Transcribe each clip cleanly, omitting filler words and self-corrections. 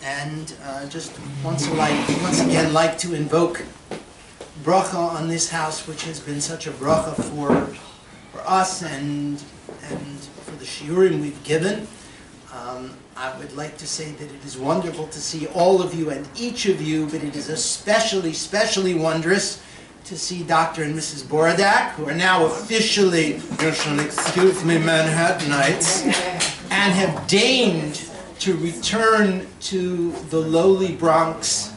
and just once again like to invoke bracha on this house, which has been such a bracha for us and for the shiurim we've given. I would like to say that it is wonderful to see all of you and each of you, but it is especially wondrous to see Dr. and Mrs. Boradak, who are now officially, excuse me, Manhattanites, and have deigned to return to the lowly Bronx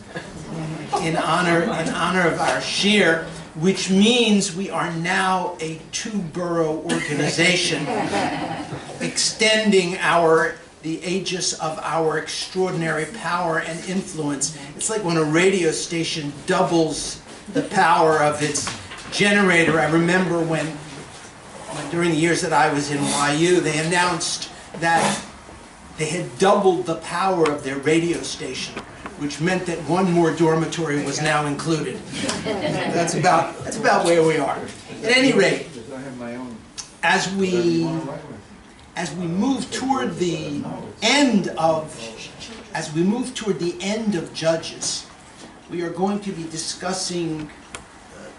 in honor of our Shiur, which means we are now a two-borough organization, extending the aegis of our extraordinary power and influence. It's like when a radio station doubles the power of its generator. I remember when during the years that I was in YU, they announced that they had doubled the power of their radio station, which meant that one more dormitory was now included. That's about where we are. At any rate, as we move toward the end of Judges, we are going to be discussing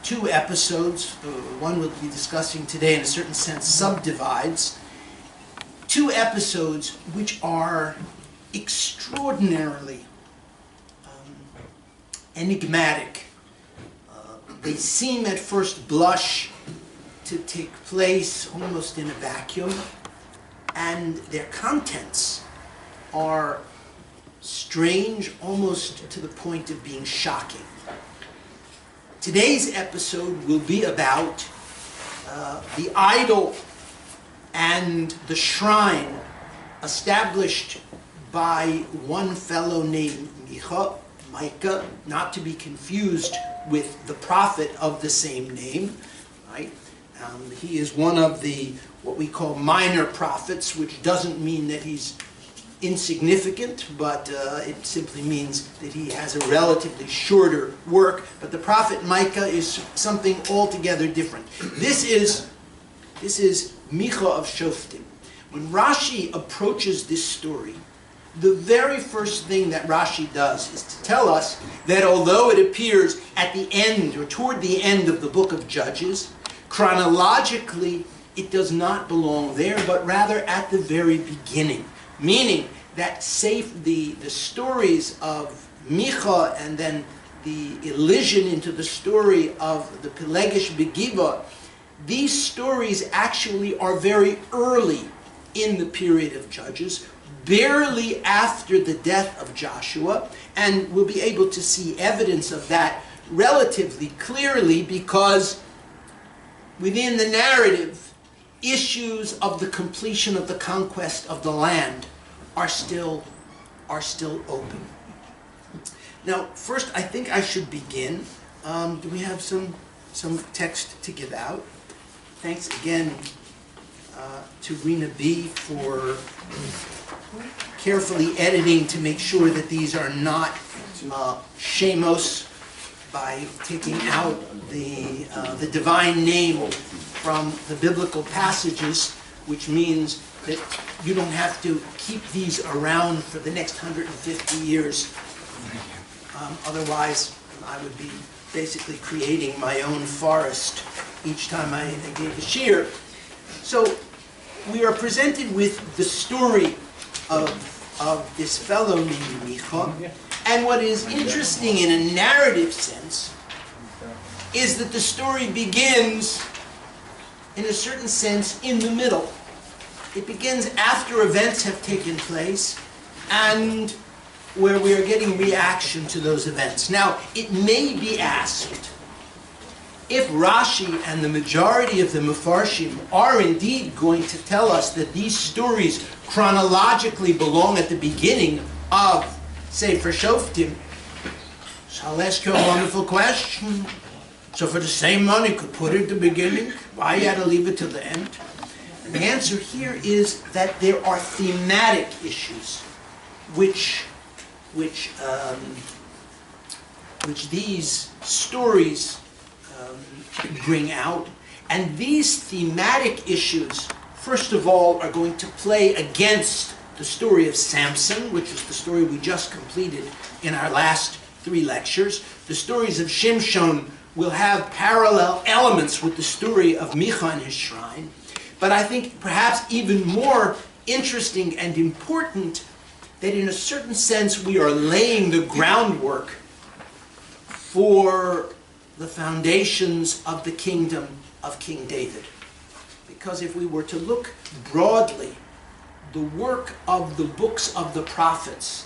two episodes. One we'll be discussing today, in a certain sense, subdivides two episodes which are extraordinarily enigmatic. They seem at first blush to take place almost in a vacuum, and their contents are strange almost to the point of being shocking. Today's episode will be about the idol and the shrine established by one fellow named Micah, not to be confused with the prophet of the same name, right? He is one of the what we call minor prophets, which doesn't mean that he's insignificant, but it simply means that he has a relatively shorter work. But the prophet Micah is something altogether different. This is Michah of Shoftim. When Rashi approaches this story, the very first thing that Rashi does is to tell us that although it appears at the end or toward the end of the book of Judges, chronologically it does not belong there, but rather at the very beginning. Meaning that the stories of Michah and then the elision into the story of the Pelegish Begiva, these stories actually are very early in the period of Judges, barely after the death of Joshua, and we'll be able to see evidence of that relatively clearly because within the narrative, issues of the completion of the conquest of the land are still open. Now, first, I think I should begin. Do we have some text to give out? Thanks again to Rina B for carefully editing to make sure that these are not shemos by taking out the divine name from the biblical passages, which means that you don't have to keep these around for the next 150 years. Otherwise, I would be basically creating my own forest each time I gave a shiur. So we are presented with the story of this fellow named Michah. And what is interesting in a narrative sense is that the story begins, in a certain sense, in the middle. It begins after events have taken place and where we are getting reaction to those events. Now, it may be asked if Rashi and the majority of the Mefarshim are indeed going to tell us that these stories chronologically belong at the beginning of Sefer Shoftim. So I'll ask you a wonderful question. So for the same money, could put it at the beginning? Why you had to leave it to the end? And the answer here is that there are thematic issues which these stories bring out. And these thematic issues, first of all, are going to play against the story of Samson, which is the story we just completed in our last 3 lectures. The stories of Shimshon will have parallel elements with the story of Michah and his shrine. But I think perhaps even more interesting and important that in a certain sense we are laying the groundwork for the foundations of the kingdom of King David. Because if we were to look broadly, the work of the books of the prophets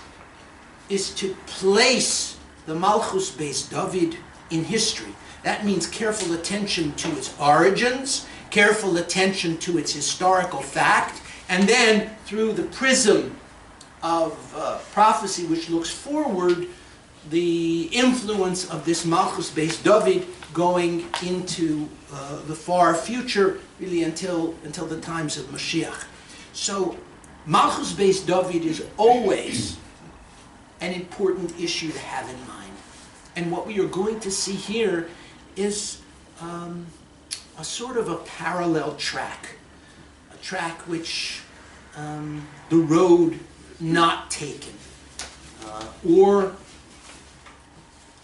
is to place the Malchus Bais David in history. That means careful attention to its origins, careful attention to its historical fact, and then through the prism of prophecy which looks forward, the influence of this Malchus Bais David going into the far future, really until the times of Mashiach. So Malchus Bais David is always an important issue to have in mind. And what we are going to see here is a sort of a parallel track, a track which the road not taken, or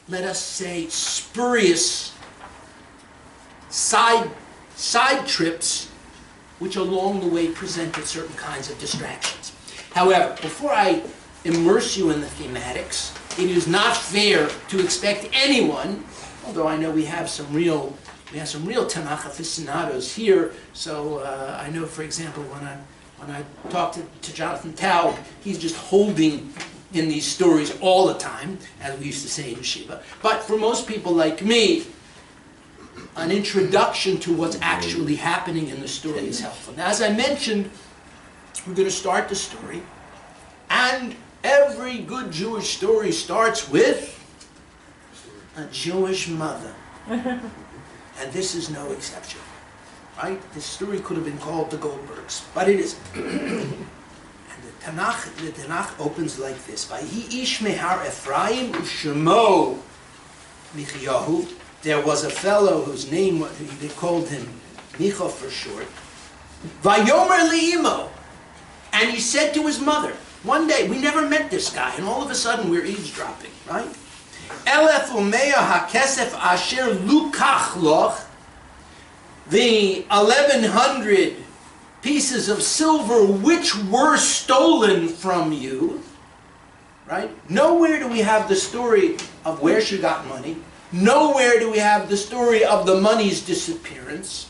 let us say spurious side trips which along the way presented certain kinds of distractions. However, before I immerse you in the thematics, it is not fair to expect anyone, although I know we have some real Tanakh aficionados here. So I know, for example, when I talk to Jonathan Taub, he's just holding in these stories all the time, as we used to say in Shiva. But for most people like me, an introduction to what's actually happening in the story is helpful. Now, as I mentioned, we're going to start the story, and every good Jewish story starts with a Jewish mother. And this is no exception. Right? This story could have been called the Goldbergs, but it isn't. And the Tanakh opens like this: Vayi ish mehar Ephraim u'shemo Michayahu. There was a fellow whose name, they called him Michah for short. Vayomer li'imo. And he said to his mother, one day, we never met this guy, and all of a sudden we're eavesdropping, right? Elef umeya hakesef asher lukach loch. The 1,100 pieces of silver which were stolen from you, right? Nowhere do we have the story of where she got money. Nowhere do we have the story of the money's disappearance.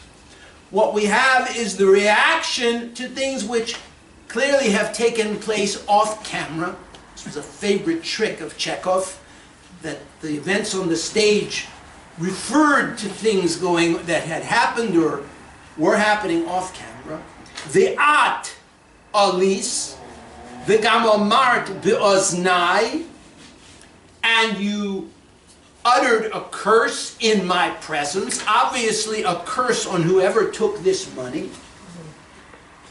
What we have is the reaction to things which clearly have taken place off camera. This was a favorite trick of Chekhov, that the events on the stage referred to things that had happened or were happening off camera. Ve'at alis, ve'gam amart be'oznai, and you uttered a curse in my presence, obviously a curse on whoever took this money.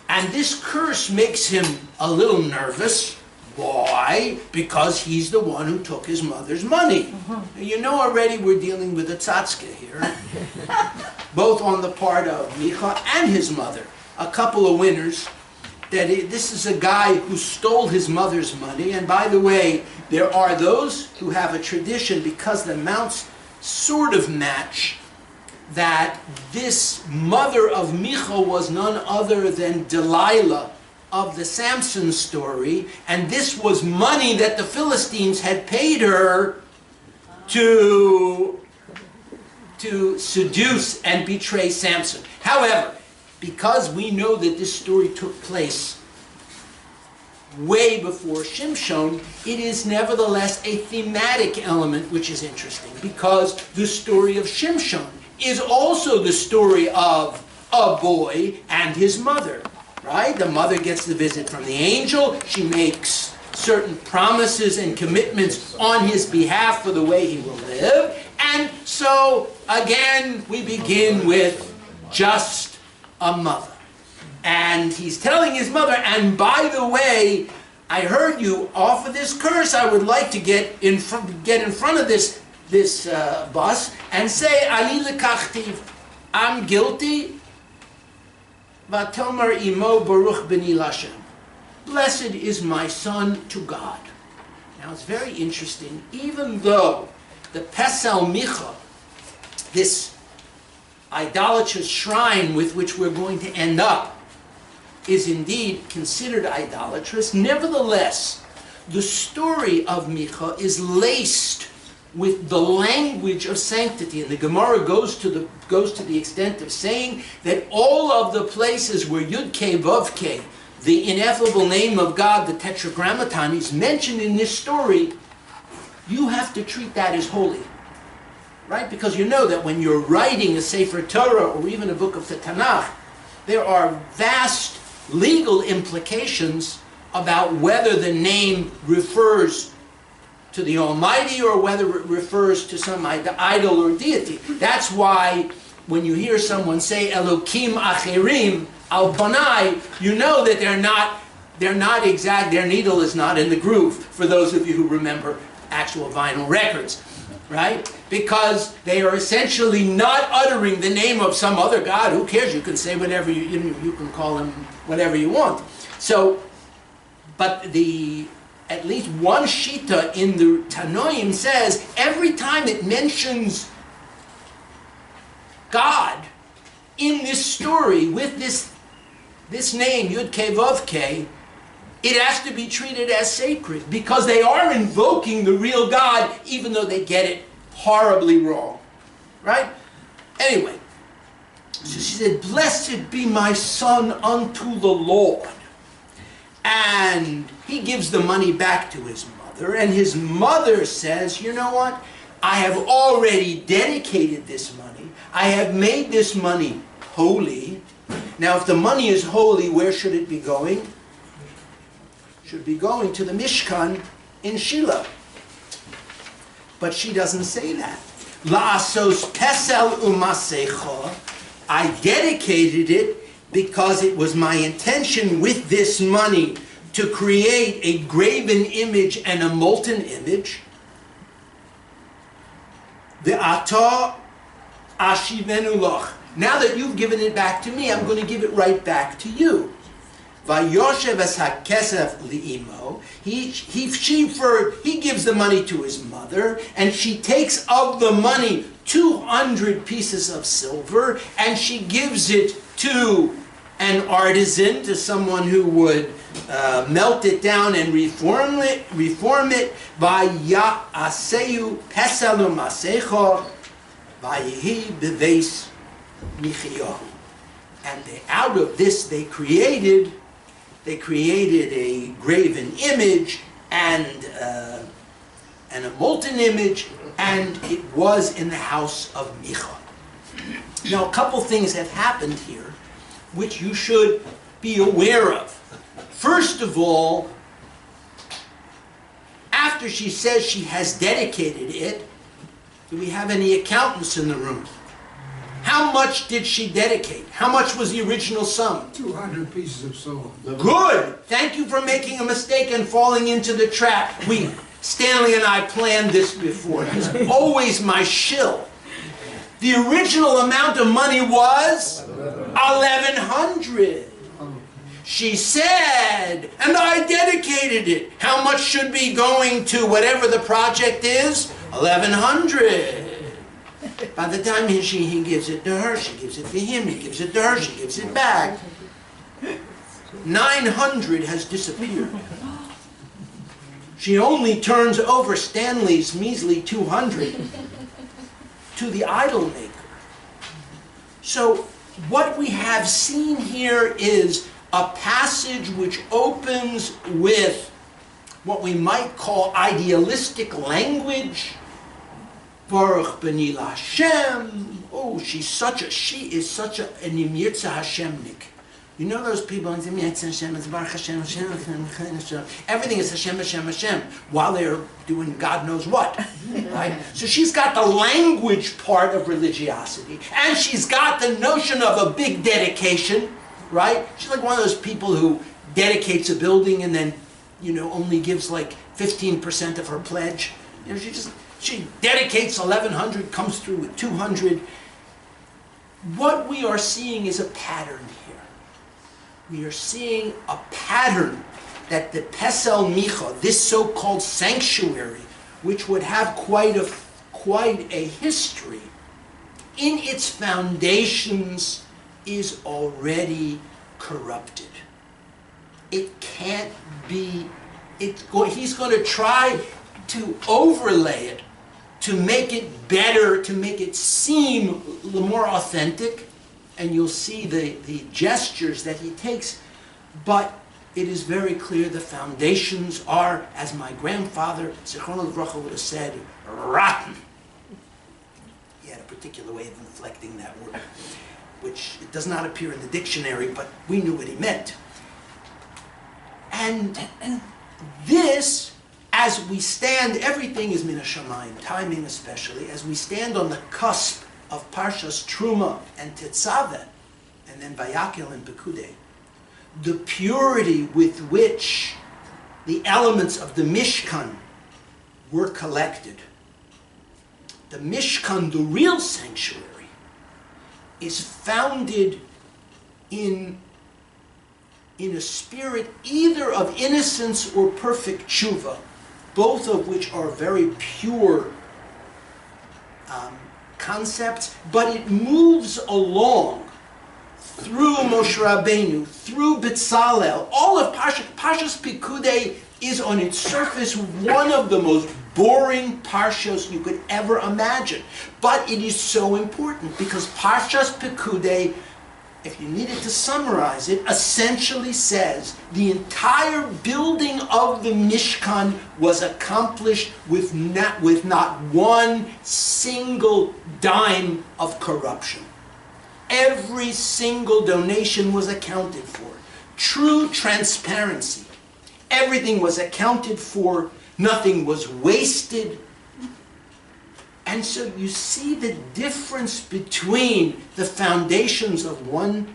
And this curse makes him a little nervous. Why? Because he's the one who took his mother's money. You know already we're dealing with a tzatska here, both on the part of Michah and his mother. A couple of winners. This is a guy who stole his mother's money. And by the way, there are those who have a tradition, because the amounts sort of match, that this mother of Michah was none other than Delilah of the Samson story, and this was money that the Philistines had paid her to seduce and betray Samson. However, because we know that this story took place way before Shimshon, it is nevertheless a thematic element which is interesting, because the story of Shimshon is also the story of a boy and his mother, right? The mother gets the visit from the angel. She makes certain promises and commitments on his behalf for the way he will live. And so, again, we begin with just a mother. And he's telling his mother, and by the way, I heard you offer this curse. I would like to get in front of this bus and say, Ani lekachti, I'm guilty. Vatomer imo baruch b'ni Lashem. blessed is my son to God. Now it's very interesting, even though the Pesel Michah, this idolatrous shrine with which we're going to end up, is indeed considered idolatrous, nevertheless, the story of Michah is laced with the language of sanctity. And the Gemara goes to the extent of saying that all of the places where Yud-Kei Vav-Kei, the ineffable name of God, the Tetragrammaton, is mentioned in this story, you have to treat that as holy. Right? Because you know that when you're writing a Sefer Torah or even a book of the Tanakh, there are vast legal implications about whether the name refers to the Almighty or whether it refers to some idol or deity. That's why when you hear someone say Elokim Acherim Al Panai, you know that they're not exact, their needle is not in the groove, for those of you who remember actual vinyl records, right? Because they are essentially not uttering the name of some other God. Who cares? You can say whatever you can call him whatever you want. So, but at least one shita in the Tanoim says every time it mentions God in this story with this name Yud-Kei Vav-Kei, it has to be treated as sacred because they are invoking the real God, even though they get it horribly wrong. Right? Anyway, so she said, blessed be my son unto the Lord. And he gives the money back to his mother, and his mother says, you know what? I have already dedicated this money. I have made this money holy. Now, if the money is holy, where should it be going? Should be going to the Mishkan in Shiloh. But she doesn't say that. La'asos pesel umasecha. I dedicated it because it was my intention with this money to create a graven image and a molten image. The atah ashivenu loch. Now that you've given it back to me, I'm going to give it right back to you. Vayoshev es hakesef li'imo. He gives the money to his mother, and she takes of the money 200 pieces of silver, and she gives it to an artisan, to someone who would melt it down and reform it. Vaya'aseu peselu masecho vayihi beveis Michayahu. And out of this they created a graven image and a molten image, and it was in the house of Michah. Now, a couple things have happened here which you should be aware of. First of all, after she says she has dedicated it, do we have any accountants in the room? How much did she dedicate? How much was the original sum? 200 pieces of silver. Good! Thank you for making a mistake and falling into the trap. Stanley and I planned this before. He's always my shill. The original amount of money was 1,100. She said, and I dedicated it. How much should be going to whatever the project is? 1,100. By the time he gives it to her, she gives it to him, he gives it to her, she gives it back. 900 has disappeared. She only turns over Stanley's measly 200 to the idol maker. So what we have seen here is a passage which opens with what we might call idealistic language. Baruch b'ni Hashem. Oh, she is such a Nimirtza Hashemnik. You know those people, everything is Hashem, Hashem, Hashem, while they're doing God knows what. Right? So she's got the language part of religiosity, and she's got the notion of a big dedication, right? She's like one of those people who dedicates a building and then, only gives like 15% of her pledge. She dedicates 1,100, comes through with 200. What we are seeing is a pattern here. We are seeing a pattern that the Pesel Michah, this so-called sanctuary, which would have quite a history, in its foundations is already corrupted. It can't be, he's going to try to overlay it, to make it better, to make it seem more authentic, and you'll see the gestures that he takes, but it is very clear the foundations are, as my grandfather, Zichrono Livracha, would have said, rotten. He had a particular way of inflecting that word, which it does not appear in the dictionary, but we knew what he meant. And this, as we stand, everything is min hashamayim, timing especially, as we stand on the cusp of Parshas Truma and Tetzaveh, and then Vayakel and Pekudei, the purity with which the elements of the Mishkan were collected. The Mishkan, the real sanctuary, is founded in a spirit either of innocence or perfect tshuva, both of which are very pure concepts, but it moves along through Moshe Rabbeinu, through B'Tzalel. All of Parshas Pekudei is on its surface one of the most boring parshas you could ever imagine. But it is so important because Parshas Pekudei, if you needed to summarize it, essentially says the entire building of the Mishkan was accomplished with not one single dime of corruption. Every single donation was accounted for. True transparency. Everything was accounted for. Nothing was wasted. And so you see the difference between the foundations of one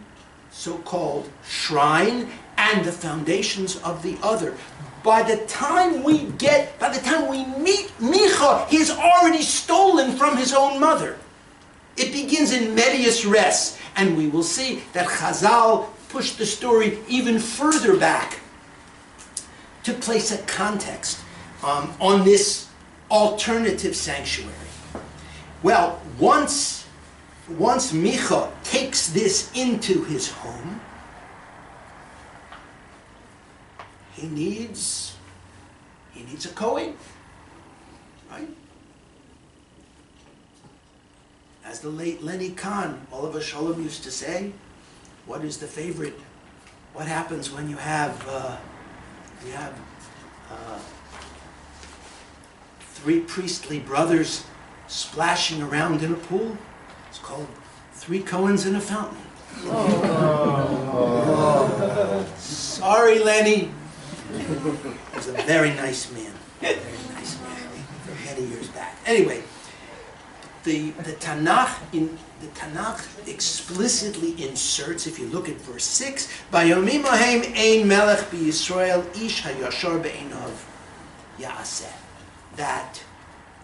so-called shrine and the foundations of the other. By the time we meet Michah, he has already stolen from his own mother. It begins in medias res, and we will see that Chazal pushed the story even further back to place a context on this alternative sanctuary. Well, once Michah takes this into his home, he needs a Kohen, right? As the late Lenny Kahn, Oliver Sholom, used to say, what is the favorite? What happens when you have three priestly brothers splashing around in a pool? It's called Three Cohens in a Fountain. Oh. Sorry, Lenny. He was a very nice man. Very nice man for many years back. Anyway, the Tanakh explicitly inserts, if you look at verse 6, Bayomim ohem ein melech b'Yisrael ish hayashar be'einav ya'aseh. That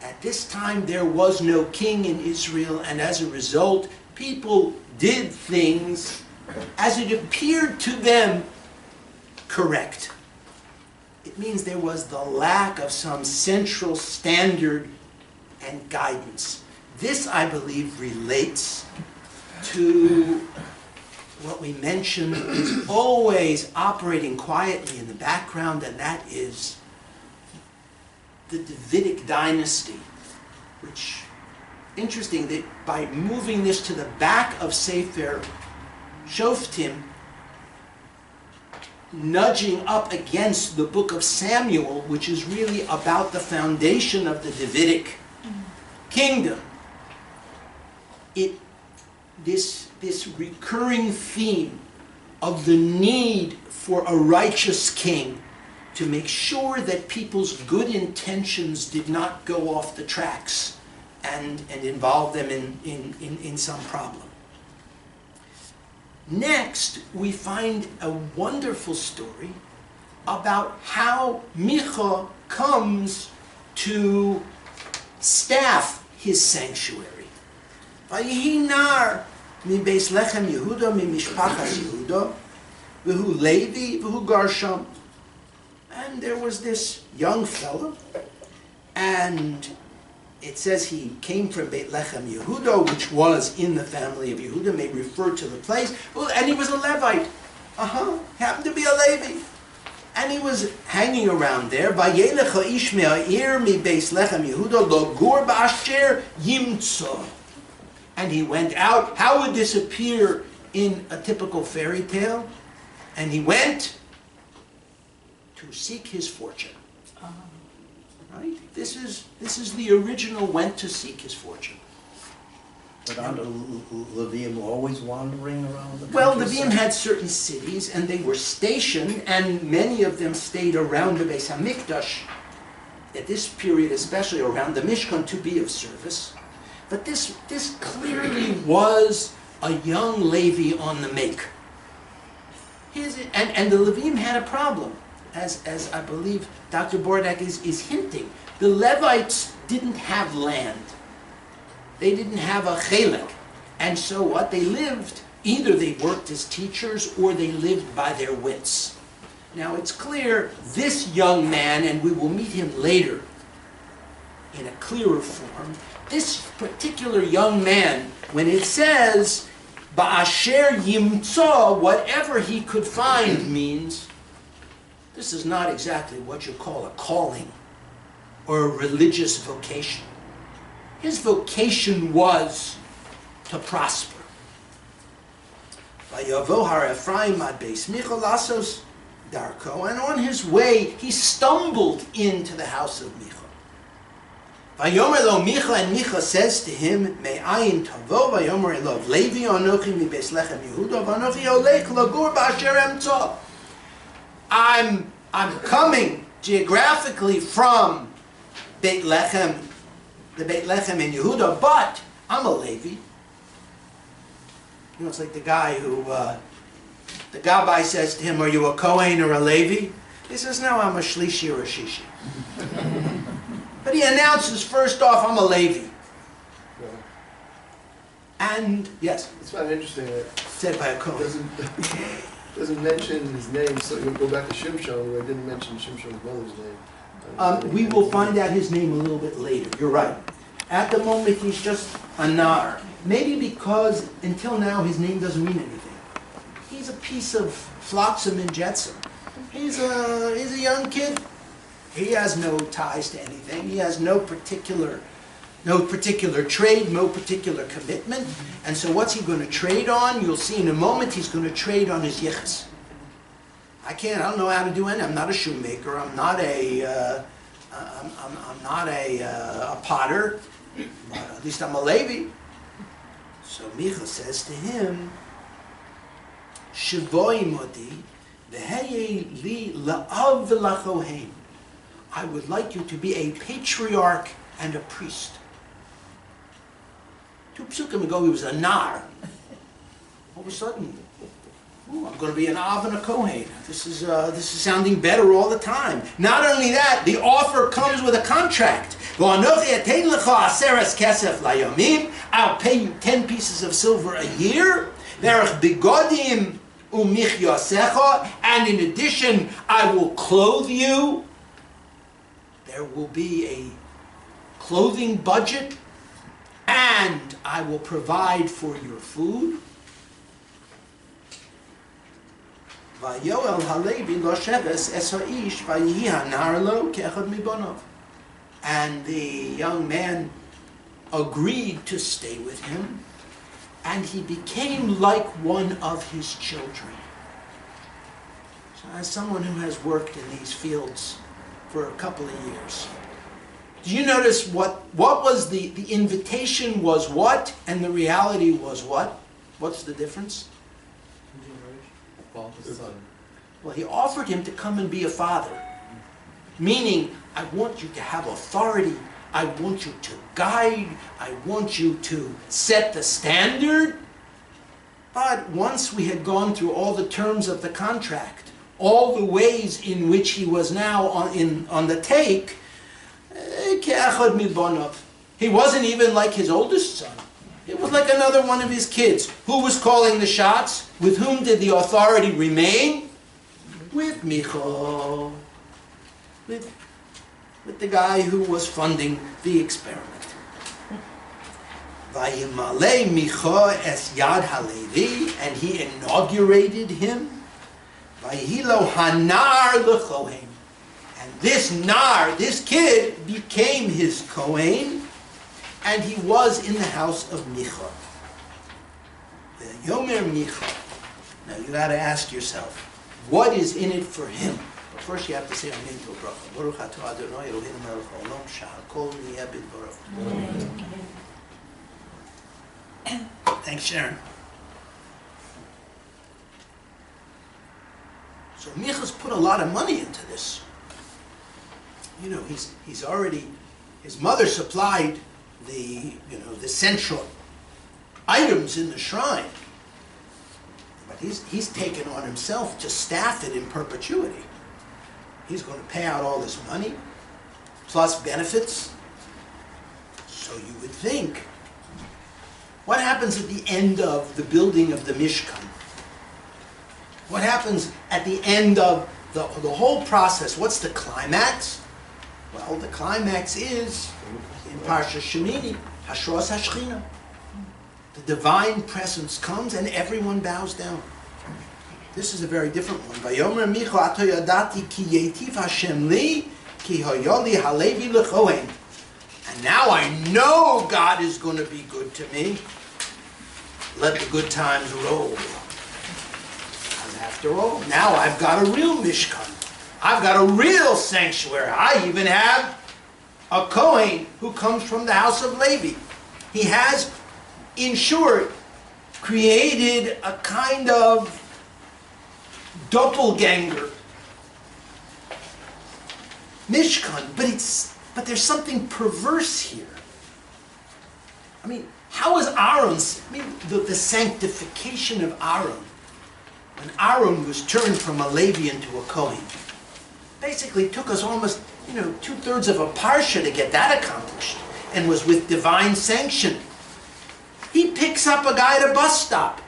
at this time there was no king in Israel, and as a result, people did things as it appeared to them correct. It means there was the lack of some central standard and guidance. This, I believe, relates to what we mentioned is always operating quietly in the background, and that is the Davidic dynasty, which, interesting that by moving this to the back of Sefer Shoftim, nudging up against the book of Samuel, which is really about the foundation of the Davidic kingdom. This recurring theme of the need for a righteous king to make sure that people's good intentions did not go off the tracks and involve them in some problem. Next, we find a wonderful story about how Michah comes to staff his sanctuary. Vayihi nar mi Beis Lechem Yehuda mi Mishpachas Yehuda v'hu Levi v'hu Garsham And there was this young fellow, and it says he came from Beit Lechem Yehuda, which was in the family of Yehuda, may refer to the place. Well, and he was a Levite. Happened to be a Levi. And he was hanging around there. Vayelech ha'ish me'ha'ir mi Beis Lechem Yehuda lo gur ba'asher yimtzo. And he went out. How would this appear in a typical fairy tale? And he went to seek his fortune. Right? This is the original went to seek his fortune. But aren't Levim always wandering around the Well, countryside? Levim had certain cities, and they were stationed, and many of them stayed around the Beis HaMikdash, at this period especially around the Mishkan, to be of service. But this clearly was a young Levi on the make. And the Levim had a problem, as I believe Dr. Bordak is hinting. The Levites didn't have land. They didn't have a chelek. And so what? They lived, either they worked as teachers or they lived by their wits. Now it's clear this young man, and we will meet him later in a clearer form, this particular young man, when it says, Ba'asher yimtzo, whatever he could find, means this is not exactly what you call a calling or a religious vocation. His vocation was to prosper. Vayavohar Ephraim ad Beis Michah lasos darko, and on his way he stumbled into the house of Michah. Vayomer lo Michah, and Michah says to him, Me'ayin tavo, Vayomer elov Levi anochi mi Beis Lechem Yehuda, vanochi olech lagur ba'asher emtzo. I'm coming geographically from Beit Lechem, the Beit Lechem in Yehuda, but I'm a Levi. You know, it's like the guy who, the Rabbi says to him, are you a Kohen or a Levi? He says, no, I'm a Shlishi or a Shishi. But he announces first off, I'm a Levi. And, yes? It's kind of interesting that Said by a Kohen. doesn't mention his name, so you go back to Shimshon, where it didn't mention Shimshon's mother's name. We will find out his name a little bit later. You're right. At the moment, he's just a nar. Maybe because until now his name doesn't mean anything. He's a piece of flotsam and jetsam. He's a young kid. He has no ties to anything. He has no particular trade, no particular commitment. And so what's he going to trade on? You'll see in a moment he's going to trade on his yichus. I don't know how to do anything. I'm not a shoemaker. I'm not a potter. At least I'm a Levi. So Michah says to him, Shivoi modi v'heye li la'av v'lachoheim. I would like you to be a patriarch and a priest. 2 psukim ago he was a nar. All of a sudden, I'm going to be an Av and a Kohen. This is sounding better all the time. Not only that, the offer comes with a contract. I'll pay you 10 pieces of silver a year. And in addition, I will clothe you. There will be a clothing budget, and I will provide for your food. And the young man agreed to stay with him, and he became like one of his children. So as someone who has worked in these fields for a couple of years, do you notice what was the invitation was what, and the reality was what? What's the difference? Well, he offered him to come and be a father, meaning, I want you to have authority, I want you to guide, I want you to set the standard. But once we had gone through all the terms of the contract, all the ways in which he was now on the take, he wasn't even like his oldest son. It was like another one of his kids. Who was calling the shots? With whom did the authority remain? With Michah. with the guy who was funding the experiment. Vayimale Michah es Yad HaLevi, and he inaugurated him. Vayhilo Hanar leChohen, and this Nar, this kid, became his Kohen, and he was in the house of Michah. Yomer Michah. Now you got to ask yourself, what is in it for him? But first you have to say Amen to bracha. Baruch atah Adonai Eloheinu melech haolam shehakol niyeh bidvarav. Thanks, Sharon. So Micha's put a lot of money into this. You know, he's already, his mother supplied the central items in the shrine. But he's taken on himself to staff it in perpetuity. He's going to pay out all this money, plus benefits. So you would think, what happens at the end of the building of the Mishkan? What happens at the end of the whole process? What's the climax? Well, the climax is, in Parsha Shemini, Hashros HaShechina. The divine presence comes and everyone bows down. This is a very different one. Vayomer Micha ato yadati ki yetiv Hashem li ki hayoli halevi lechohen. And now I know God is going to be good to me. Let the good times roll. And after all, now I've got a real Mishkan. I've got a real sanctuary. I even have a Kohen who comes from the house of Levi. He has, in short, created a kind of doppelganger Mishkan, but there's something perverse here. I mean, how is Aaron's, the sanctification of Aaron, when Aaron was turned from a Levi into a Kohen, basically took us almost, 2/3 of a parsha to get that accomplished, and was with divine sanction. He picks up a guy at a bus stop.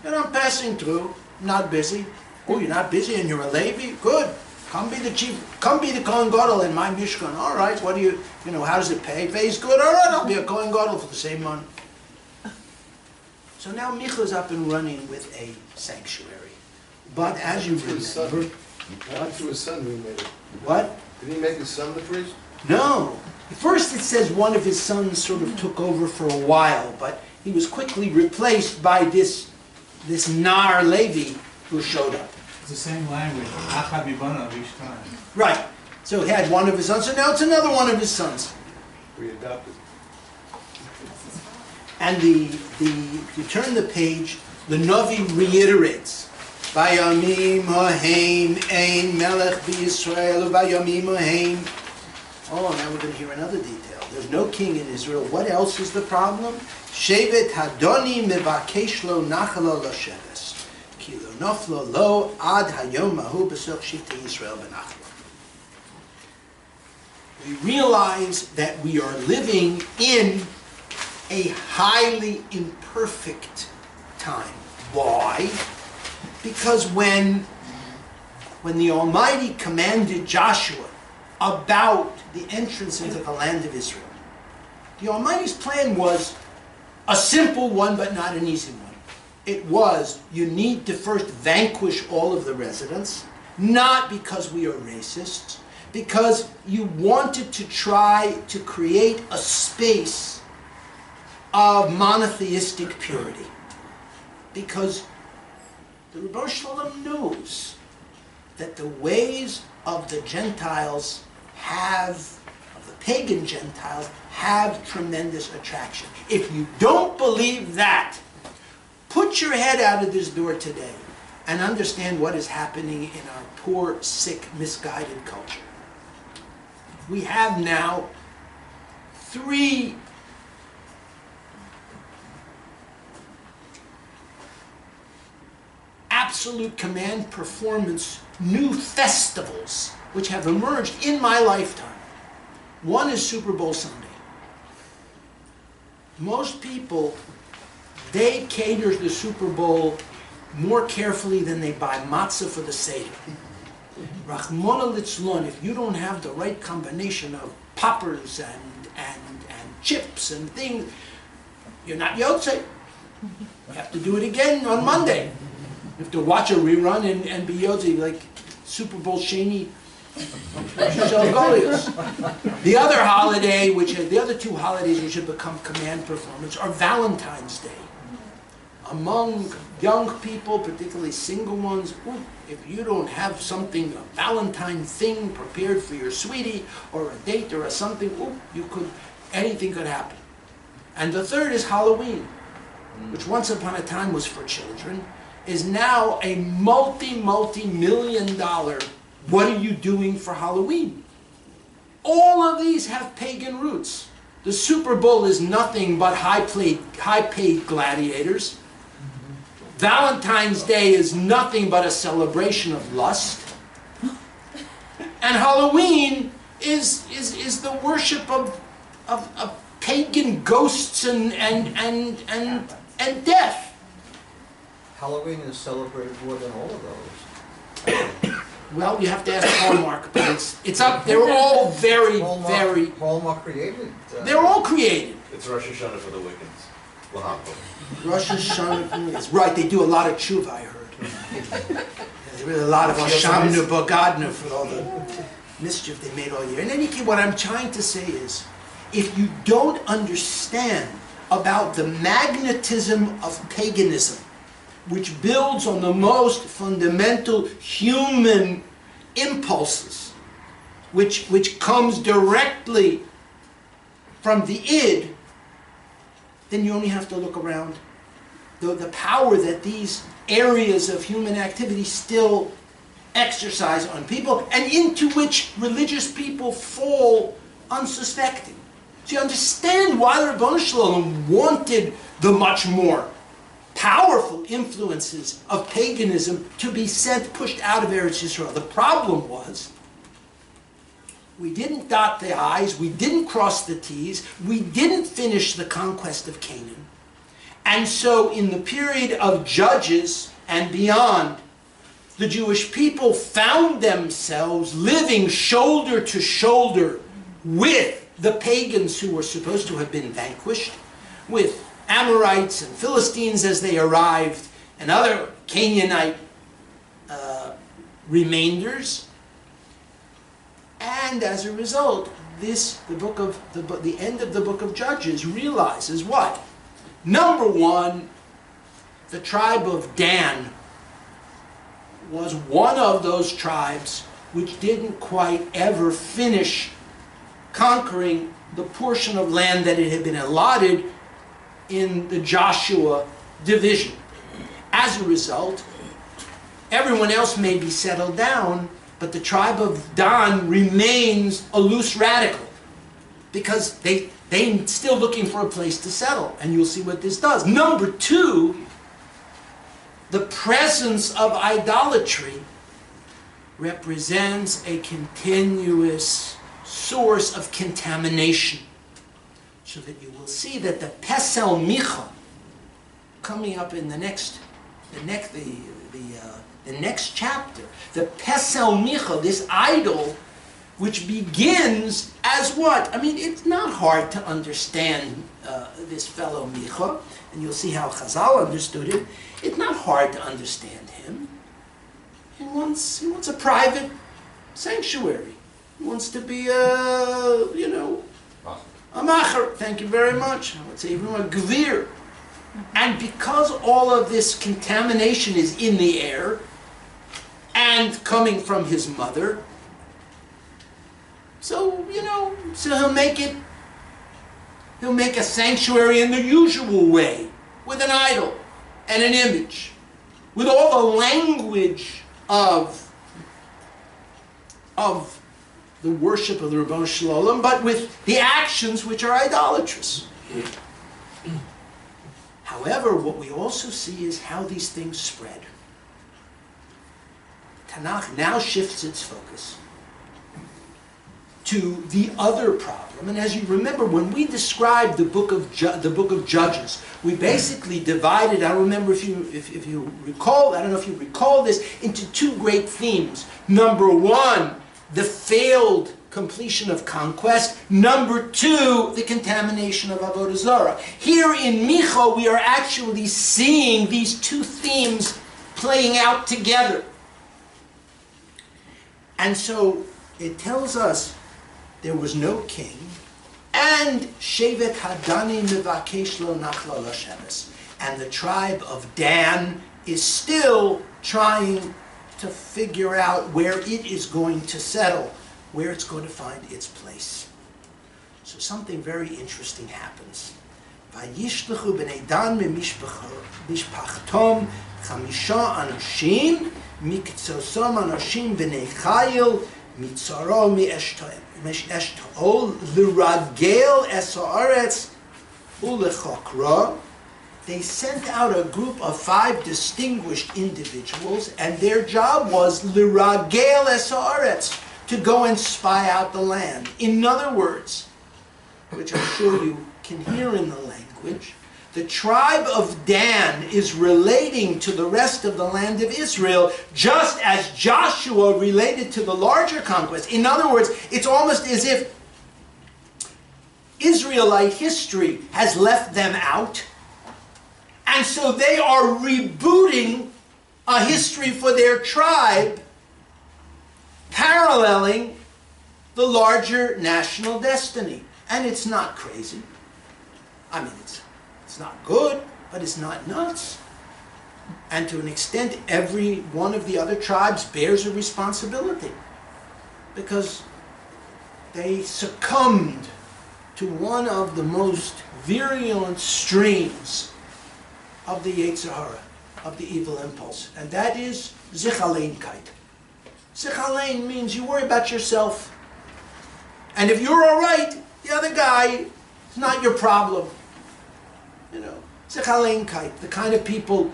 I'm passing through, not busy. Oh, you're not busy and you're a Levi? Good. Come be the chief, come be the Kohen Gadol in my Mishkan. All right, what do you how does it pay? Pays good? All right, I'll be a Kohen Gadol for the same money. So now Micha's up and running with a sanctuary. But as you remember... Not to his son who made it. What? Did he make his son the priest? No. First it says one of his sons sort of took over for a while, but he was quickly replaced by this Nar Levi who showed up. It's the same language. Achad mibanav each time. Right. So he had one of his sons, so now it's another one of his sons. Readopted. And you turn the page, the Navi reiterates. Vayamim haheim ein melech b'Yisrael vayamim haheim. Oh, now we're going to hear another detail. There's no king in Israel. What else is the problem? Shevet hadoni mevakesh lo nachalo l'sheves. Ki lo noflo lo ad hayom mahu b'soch shitei Yisrael b'nachlo. We realize that we are living in a highly imperfect time. Why? Because when the Almighty commanded Joshua about the entrance into the land of Israel, the Almighty's plan was a simple one, but not an easy one. It was, you need to first vanquish all of the residents, not because we are racists, because you wanted to try to create a space of monotheistic purity. Because the Rebbe Sholom knows that the ways of the Gentiles of the pagan Gentiles, have tremendous attraction. If you don't believe that, put your head out of this door today and understand what is happening in our poor, sick, misguided culture. We have now 3 absolute command performance new festivals which have emerged in my lifetime. One is Super Bowl Sunday. Most people, they cater the Super Bowl more carefully than they buy matzah for the Seder. Rachmana litzlon, if you don't have the right combination of poppers and chips and things, you're not Yotzei. You have to do it again on Monday. You have to watch a rerun and be Yotzei, like Super Bowl Sheni. The other holiday, the other two holidays which have become command performance are Valentine's Day. Among young people, particularly single ones, if you don't have something, a Valentine thing prepared for your sweetie, or a date or something, anything could happen. And the third is Halloween, which once upon a time was for children, is now a multi-million-dollar, what are you doing for Halloween? All of these have pagan roots. The Super Bowl is nothing but high-paid gladiators. Valentine's Day is nothing but a celebration of lust. And Halloween is the worship of pagan ghosts and death. Halloween is celebrated more than all of those. Well, you have to ask Hallmark, but it's up. They're all very. Hallmark created. They're all created. It's Rosh Hashanah for the Wiccans. Rosh Hashanah is right. They do a lot of tshuva, I heard. There's really a lot of Hashamnu Bogadna for all the mischief they made all year. In any case, what I'm trying to say is, if you don't understand about the magnetism of paganism, which builds on the most fundamental human impulses, which comes directly from the id, then you only have to look around. The power that these areas of human activity still exercise on people, and into which religious people fall unsuspecting. So you understand why the Ribbono Shel Olam wanted the much more powerful influences of paganism to be pushed out of Eretz Yisrael. The problem was, we didn't dot the I's, we didn't cross the T's, we didn't finish the conquest of Canaan. And so in the period of Judges and beyond, the Jewish people found themselves living shoulder to shoulder with the pagans who were supposed to have been vanquished, with Amorites and Philistines as they arrived, and other Canaanite remainders. And as a result, the end of the book of Judges realizes what? Number one, the tribe of Dan was one of those tribes which didn't quite ever finish conquering the portion of land that it had been allotted in the Joshua division. As a result, everyone else may be settled down, but the tribe of Dan remains a loose radical because they're still looking for a place to settle, and you'll see what this does. Number two, the presence of idolatry represents a continuous source of contamination, so that you will see that the Pesel Michah, coming up in the next chapter, the Pesel Michah, this idol, which begins as what? I mean, it's not hard to understand this fellow Michah, and you'll see how Chazal understood it. It's not hard to understand him. He wants a private sanctuary. He wants to be a macher. Thank you very much. I would say even a gvir. And because all of this contamination is in the air and coming from his mother, so he'll make a sanctuary in the usual way, with an idol and an image, with all the language of the worship of the Ribbono Shel Olam, but with the actions which are idolatrous. However, what we also see is how these things spread. Tanakh now shifts its focus to the other problem, I mean, as you remember, when we described the book of Judges, we basically divided. I remember if you recall, I don't know if you recall this, into two great themes. Number one, the failed completion of conquest. Number two, the contamination of Avodah Zarah. Here in Michah, we are actually seeing these two themes playing out together. And so it tells us there was no king, and Shevet Hadani Mevakesh Lo Nachla Lasheves. And the tribe of Dan is still trying to figure out where it is going to settle, where it's going to find its place. So something very interesting happens. Vayishlechu b'nei Dan mishpachtom chamisha anoshim miktzosom anoshim b'nei chayil mitzaro mi'eshto'ol l'ragel es ha'aretz u'lechokra. They sent out a group of 5 distinguished individuals, and their job was l'ragel es ha'aretz, to go and spy out the land. In other words, which I'm sure you can hear in the language, the tribe of Dan is relating to the rest of the land of Israel just as Joshua related to the larger conquest. In other words, it's almost as if Israelite history has left them out, and so they are rebooting a history for their tribe paralleling the larger national destiny. And it's not crazy. I mean, it's not good, but it's not nuts. And to an extent, every one of the other tribes bears a responsibility, because they succumbed to one of the most virulent streams of the Yetzer Hara, of the evil impulse, and that is Zichaleinkeit. Zichalein means you worry about yourself. And if you're all right, the other guy is not your problem. You know, Zichaleinkeit, the kind of people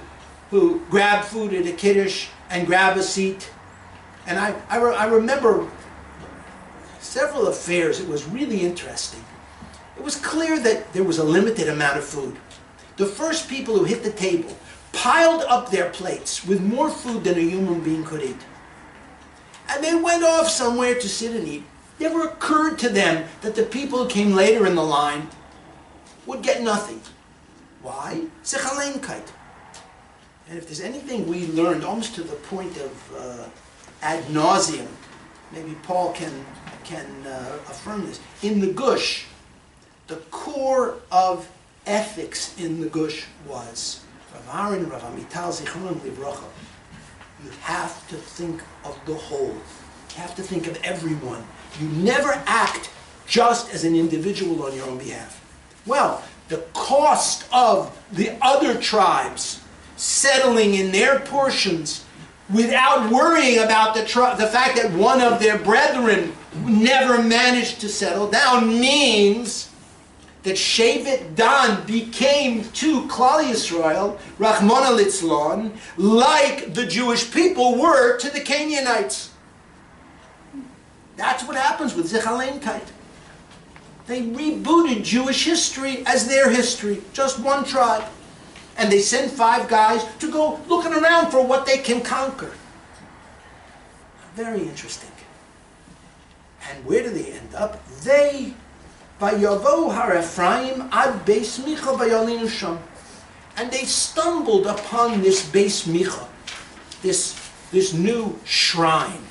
who grab food at a kiddush and grab a seat. And I remember several affairs. It was really interesting. It was clear that there was a limited amount of food. The first people who hit the table piled up their plates with more food than a human being could eat. And they went off somewhere to sit and eat. Never occurred to them that the people who came later in the line would get nothing. Why? Zichaleinkeit. And if there's anything we learned, almost to the point of ad nauseum, maybe Paul can affirm this. In the Gush, the core of ethics in the Gush was Rav Aaron, Rav Amital, Zichronim Livrocha. You have to think of the whole. You have to think of everyone. You never act just as an individual on your own behalf. Well, the cost of the other tribes settling in their portions without worrying about the fact that one of their brethren never managed to settle down means that Shevet Dan became to Klal Yisrael, Rachmana Litzlan, like the Jewish people were to the Canaanites. That's what happens with Zichaleinkeit. They rebooted Jewish history as their history, just one tribe. And they send 5 guys to go looking around for what they can conquer. Very interesting. And where do they end up? They Vayavo har Ephraim ad Bais Michah vayalinu sham. And they stumbled upon this Bais Michah, this new shrine.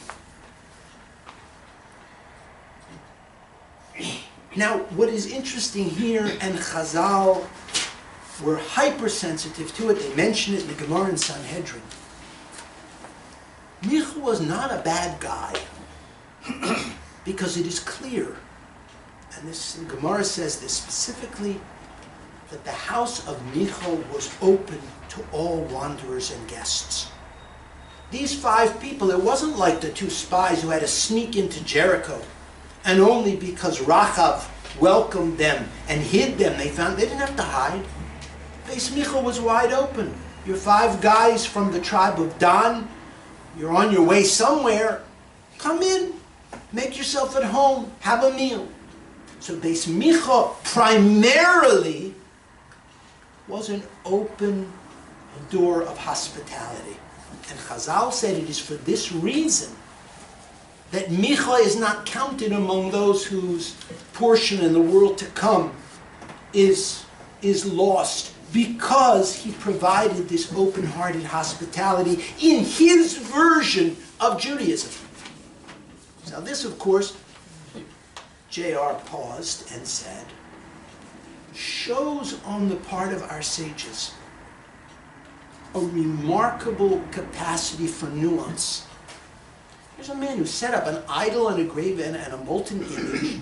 Now, what is interesting here, and Chazal were hypersensitive to it, they mention it in the Gemara in Sanhedrin. Michah was not a bad guy, because it is clear, and this Gemara says this specifically, that the house of Michah was open to all wanderers and guests. These 5 people, it wasn't like the 2 spies who had to sneak into Jericho, and only because Rachav welcomed them and hid them, they didn't have to hide. Bais Michah was wide open. You're 5 guys from the tribe of Dan, you're on your way somewhere, come in, make yourself at home, have a meal. So Beis Micha primarily was an open door of hospitality. And Chazal said it is for this reason that Micha is not counted among those whose portion in the world to come is lost, because he provided this open-hearted hospitality in his version of Judaism. Now this, of course, J.R. paused and said, shows on the part of our sages a remarkable capacity for nuance. There's a man who set up an idol and a graven and a molten image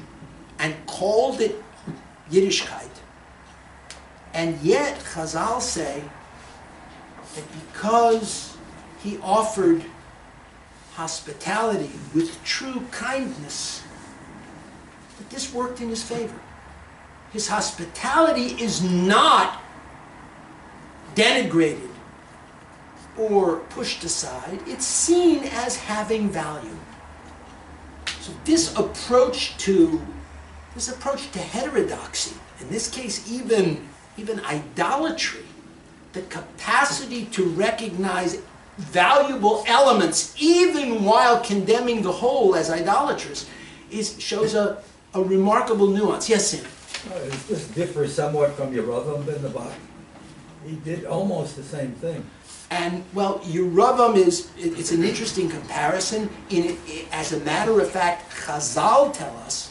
and called it Yiddishkeit. And yet, Chazal say that because he offered hospitality with true kindness, that this worked in his favor. His hospitality is not denigrated or pushed aside. It's seen as having value. So this approach to heterodoxy, in this case even idolatry, the capacity to recognize valuable elements even while condemning the whole as idolatrous, shows a remarkable nuance. Yes, Sam? This differs somewhat from your Rosenblatt in the Bais. He did almost the same thing. And, well, Yeravam it's an interesting comparison. As a matter of fact, Chazal tell us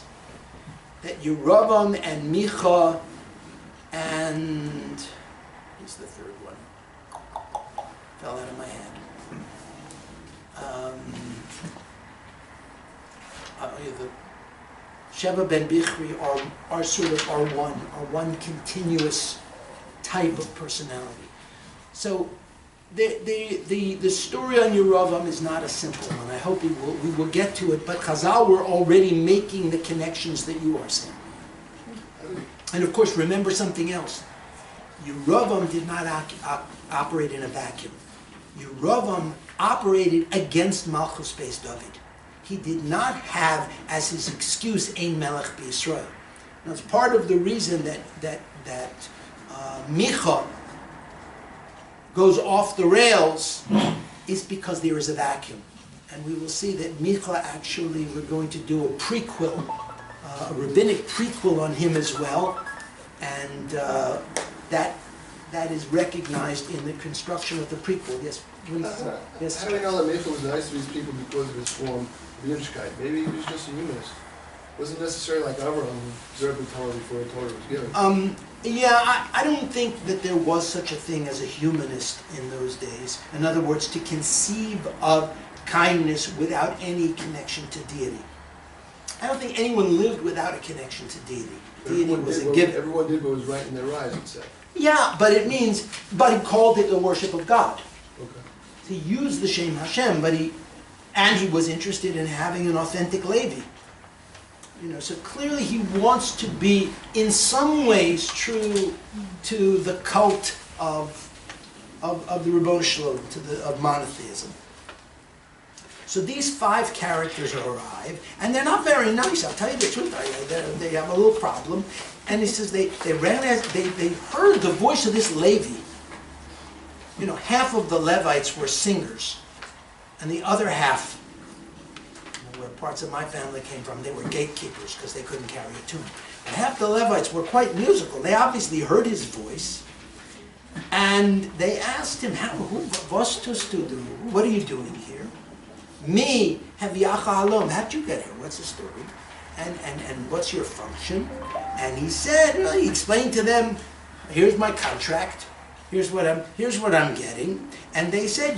that Yeravam and Micha and, who's the third one? Fell out of my head. The Sheva ben Bichri are one continuous type of personality. So the story on Yeravam is not a simple one. I hope we will get to it, but Chazal were already making the connections that you are saying. And of course, remember something else. Yeravam did not operate in a vacuum. Yeravam operated against Malchus Beis David. He did not have as his excuse Ein Melech B'Yisrael. Now, it's part of the reason that Micha goes off the rails is because there is a vacuum. And we will see that Micha actually, we're going to do a prequel, a rabbinic prequel on him as well. And that is recognized in the construction of the prequel. Yes, please. Yes. How do we know that Michah was nice to these people because of his form of Yiddishkeit? Maybe he was just a humanist. Wasn't necessarily like Avraham, who observed the Torah before the Torah was given. Yeah, I don't think that there was such a thing as a humanist in those days. In other words, to conceive of kindness without any connection to deity. I don't think anyone lived without a connection to deity. Deity was a given. Everyone did what was right in their eyes, you'd say. Yeah, but he called it the worship of God. Okay. He used the Shem Hashem, and he was interested in having an authentic Levi. So clearly he wants to be, in some ways, true to the cult of the Ribbono Shel Olam, of monotheism. So these 5 characters arrive, and they're not very nice. I'll tell you the truth. They have a little problem. And he says they heard the voice of this Levi. Half of the Levites were singers, and the other half, where parts of my family came from, they were gatekeepers because they couldn't carry a tune. And half the Levites were quite musical. They obviously heard his voice, and they asked him, "Was tust du? What are you doing here? Me, Haviacha Halom. How'd you get here? What's the story? And what's your function?" And he said, he explained to them, "Here's my contract. Here's what I'm getting." And they said,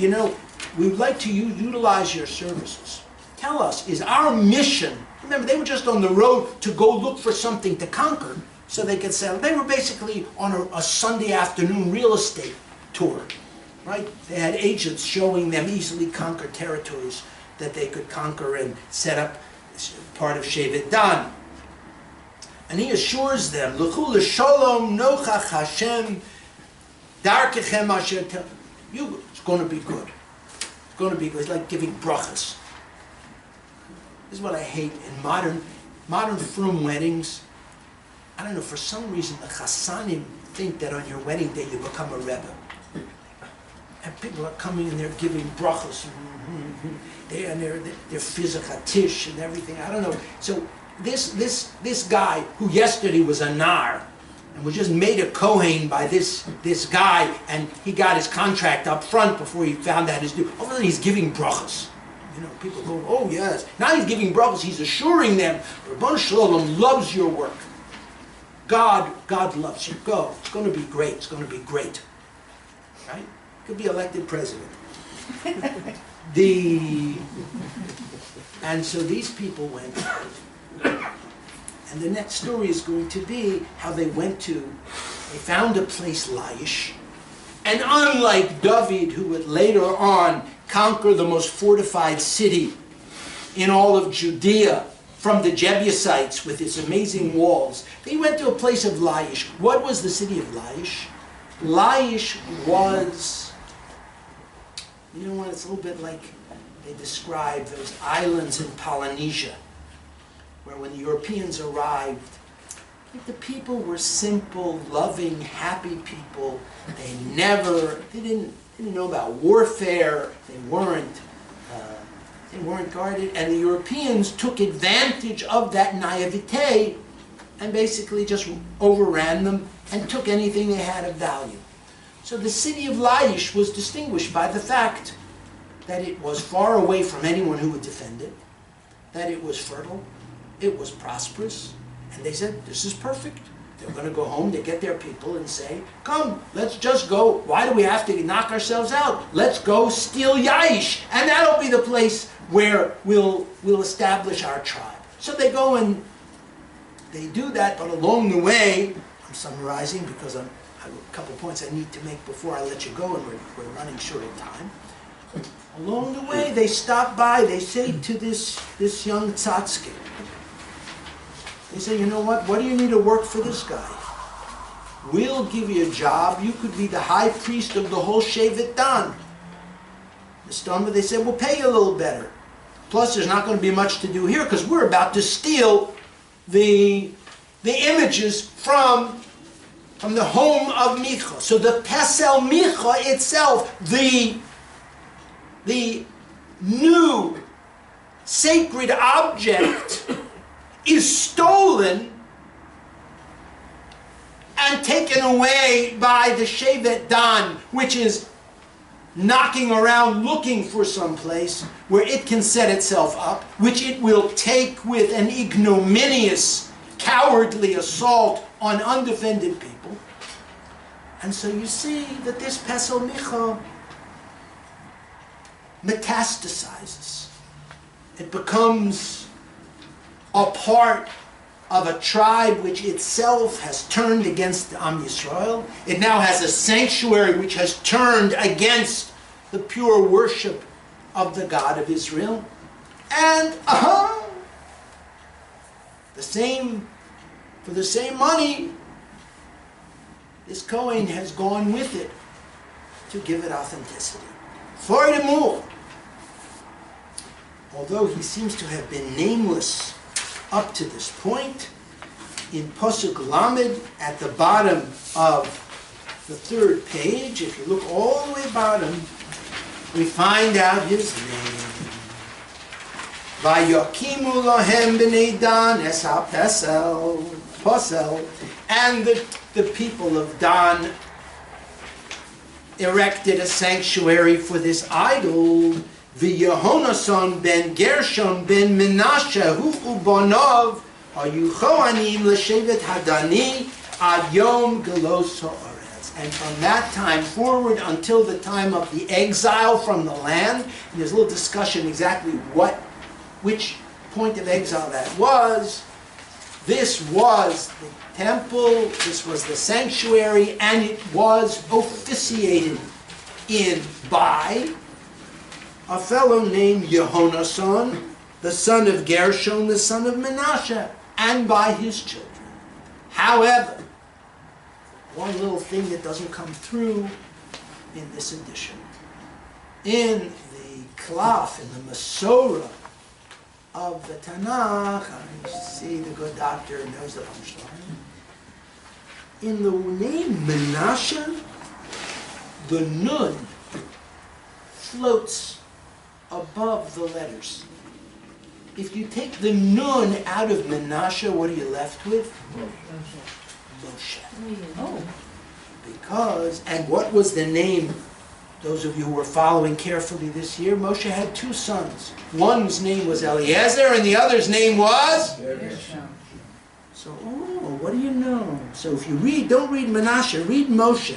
"We'd like to utilize your services. Tell us, is our mission..." Remember, they were just on the road to go look for something to conquer so they could settle. They were basically on a Sunday afternoon real estate tour, right? They had agents showing them easily conquered territories that they could conquer and set up part of Shevet Dan. And he assures them, "L'chu l'sholom nochach Hashem darkechem asher tel." It's going to be good. It's going to be good. It's like giving brachas. This is what I hate in modern frum weddings. I don't know, for some reason the Chassanim think that on your wedding day you become a Rebbe. And people are coming and they're giving brachos, and they're fizikatish and everything. I don't know. So this guy who yesterday was a nar and was just made a kohen by this guy, and he got his contract up front before he found out his due. All of a sudden he's giving brachos. You know, people go, oh yes. Now he's giving brachos. He's assuring them, Rabban Sholom loves your work. God loves you. Go. It's going to be great. It's going to be great. Right? Could be elected president. And so these people went out. And the next story is going to be how they found a place, Laish. And unlike David, who would later on conquer the most fortified city in all of Judea from the Jebusites with its amazing walls, they went to a place of Laish. What was the city of Laish? Laish was, you know what, it's a little bit like they describe those islands in Polynesia, where when the Europeans arrived, the people were simple, loving, happy people. They didn't know about warfare. They weren't guarded, and the Europeans took advantage of that naivete and basically just overran them and took anything they had of value. So the city of Laish was distinguished by the fact that it was far away from anyone who would defend it, that it was fertile, it was prosperous, and they said, this is perfect. They're going to go home, they get their people and say, come, let's just go. Why do we have to knock ourselves out? Let's go steal Yaish, and that'll be the place where we'll establish our tribe. So they go and they do that, but along the way, I'm summarizing because I have a couple points I need to make before I let you go, and we're running short of time. Along the way, they stop by, they say to this young tzatzki, they say, you know what do you need to work for this guy? We'll give you a job, you could be the high priest of the whole Shevet Dan. The stomach, they said, we'll pay you a little better. Plus, there's not going to be much to do here because we're about to steal the images from the home of Micah. So the Pesel Micah itself, the new sacred object, is stolen and taken away by the Shevet Dan, which is knocking around looking for some place where it can set itself up, which it will take with an ignominious, cowardly assault on undefended people. And so you see that this Pesel Micah metastasizes. It becomes a part of a tribe which itself has turned against the Am Yisrael. It now has a sanctuary which has turned against the pure worship of the God of Israel. And for the same money, this Kohen has gone with it to give it authenticity. Furthermore, although he seems to have been nameless up to this point, in Pasuk Lamed at the bottom of the third page, if you look all the way bottom, we find out his name. Vayokimu lohem b'nei Dan es ha-pesel, and the people of Dan erected a sanctuary for this idol. V'Yehonason ben Gershon ben Menashe hu ubanov hayu chohanim l'shevet hadani ad yom gelos ha'aretz. And from that time forward until the time of the exile from the land, and there's a little discussion exactly which point of exile that was. This was the temple, this was the sanctuary, and it was officiated in by a fellow named Yehonason, the son of Gershon, the son of Menashe, and by his children. However, one little thing that doesn't come through in this edition. In the Klaf, in the Masorah of the Tanakh, you see the good doctor knows the punchline. In the name Menashe, the nun floats above the letters. If you take the nun out of Menashe, what are you left with? Moshe. Oh. Because, and what was the name, those of you who were following carefully this year, Moshe had two sons. One's name was Eliezer and the other's name was? So, what do you know? So if you read, don't read Menashe, read Moshe.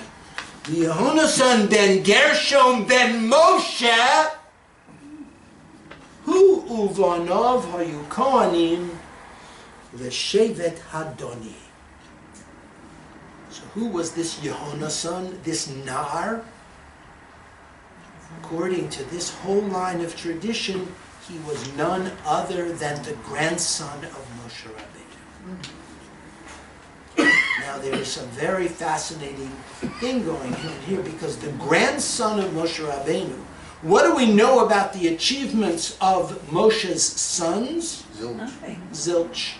The Yehonasan ben Gershom ben Moshe, hu uvanov hayu kohanim l'shevet Hadoni. So who was this Yehonasan, this Nar? According to this whole line of tradition, he was none other than the grandson of Moshe Rabbeinu. Now there is some very fascinating thing going on here, because the grandson of Moshe Rabbeinu, what do we know about the achievements of Moshe's sons? Zilch.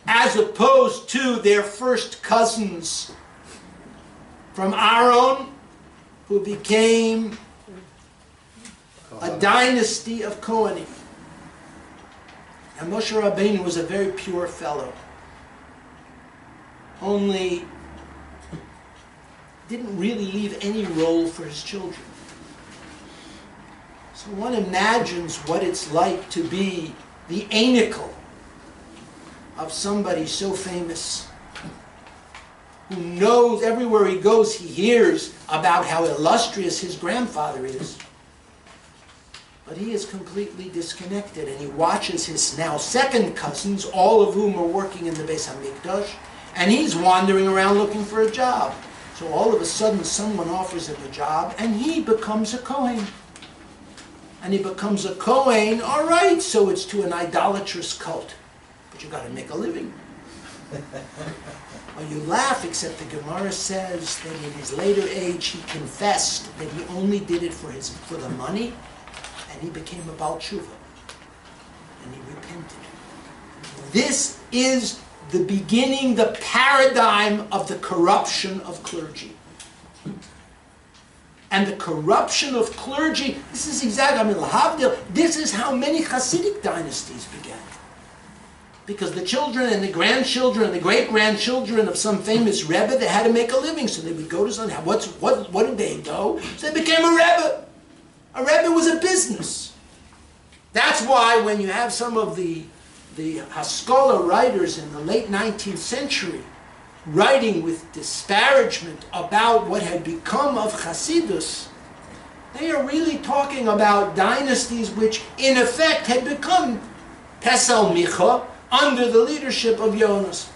As opposed to their first cousins from Aaron, who became a dynasty of Kohanim. And Moshe Rabbeinu was a very pure fellow. Only didn't really leave any role for his children. So one imagines what it's like to be the anicle of somebody so famous, who knows everywhere he goes, he hears about how illustrious his grandfather is. But he is completely disconnected, and he watches his now second cousins, all of whom are working in the Bais HaMikdash, and he's wandering around looking for a job. So all of a sudden someone offers him a job, and he becomes a Kohen. And he becomes a Kohen, all right, so it's to an idolatrous cult. But you got to make a living. Well, you laugh, except the Gemara says that in his later age he confessed that he only did it for the money, and he became a Baal Tshuva. And he repented. This is the beginning, the paradigm of the corruption of clergy. And the corruption of clergy, this is exactly, Lahavdil, this is how many Hasidic dynasties began. Because the children and the grandchildren and the great-grandchildren of some famous Rebbe, they had to make a living, so they would go to some, what did they do? So they became a Rebbe. A Rebbe was a business. That's why when you have some of the Haskalah writers in the late 19th century writing with disparagement about what had become of Hasidus, they are really talking about dynasties which in effect had become Pesel Micha under the leadership of Yonas.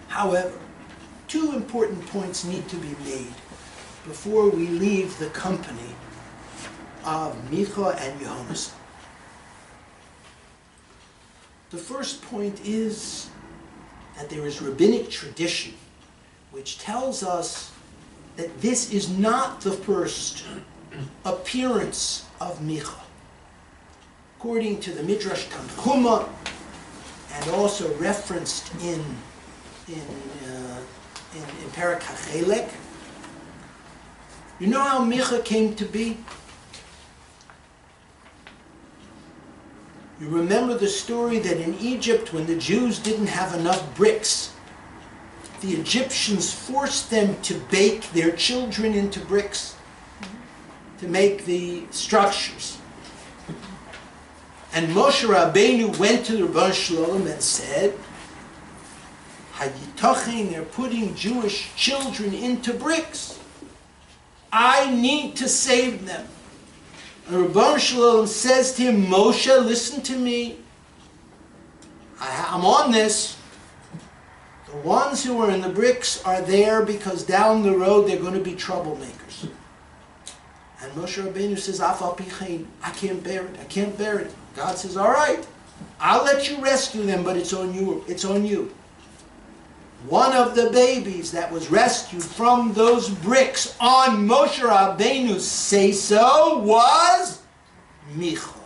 However, two important points need to be made before we leave the company of Micha and Yonas. The first point is that there is rabbinic tradition which tells us that this is not the first appearance of Micha. According to the Midrash Tanchuma, and also referenced in Perek HaChelek, you know how Micha came to be? You remember the story that in Egypt, when the Jews didn't have enough bricks, the Egyptians forced them to bake their children into bricks to make the structures. And Moshe Rabbeinu went to the Rebbe Sholom and said, Hayitachin, they're putting Jewish children into bricks. I need to save them. And Rebbe Sholom says to him, Moshe, listen to me. I'm on this. The ones who are in the bricks are there because down the road they're going to be troublemakers. And Moshe Rabbeinu says, Af al pi chein, I can't bear it. I can't bear it. God says, all right, I'll let you rescue them, but it's on you. It's on you. One of the babies that was rescued from those bricks on Moshe Rabbeinu's say-so was Micha.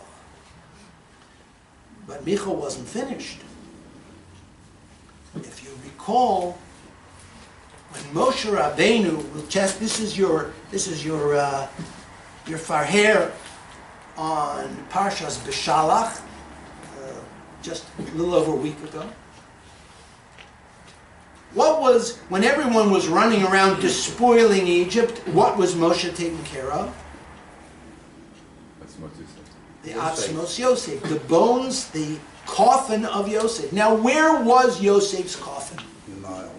But Micha wasn't finished. If you recall when Moshe Rabbeinu, this is your farher on Parshas Beshalach, just a little over a week ago. When everyone was running around despoiling Egypt, what was Moshe taking care of? The Atzmos Yosef, the bones, the coffin of Yosef. Now, where was Yosef's coffin? The Nile.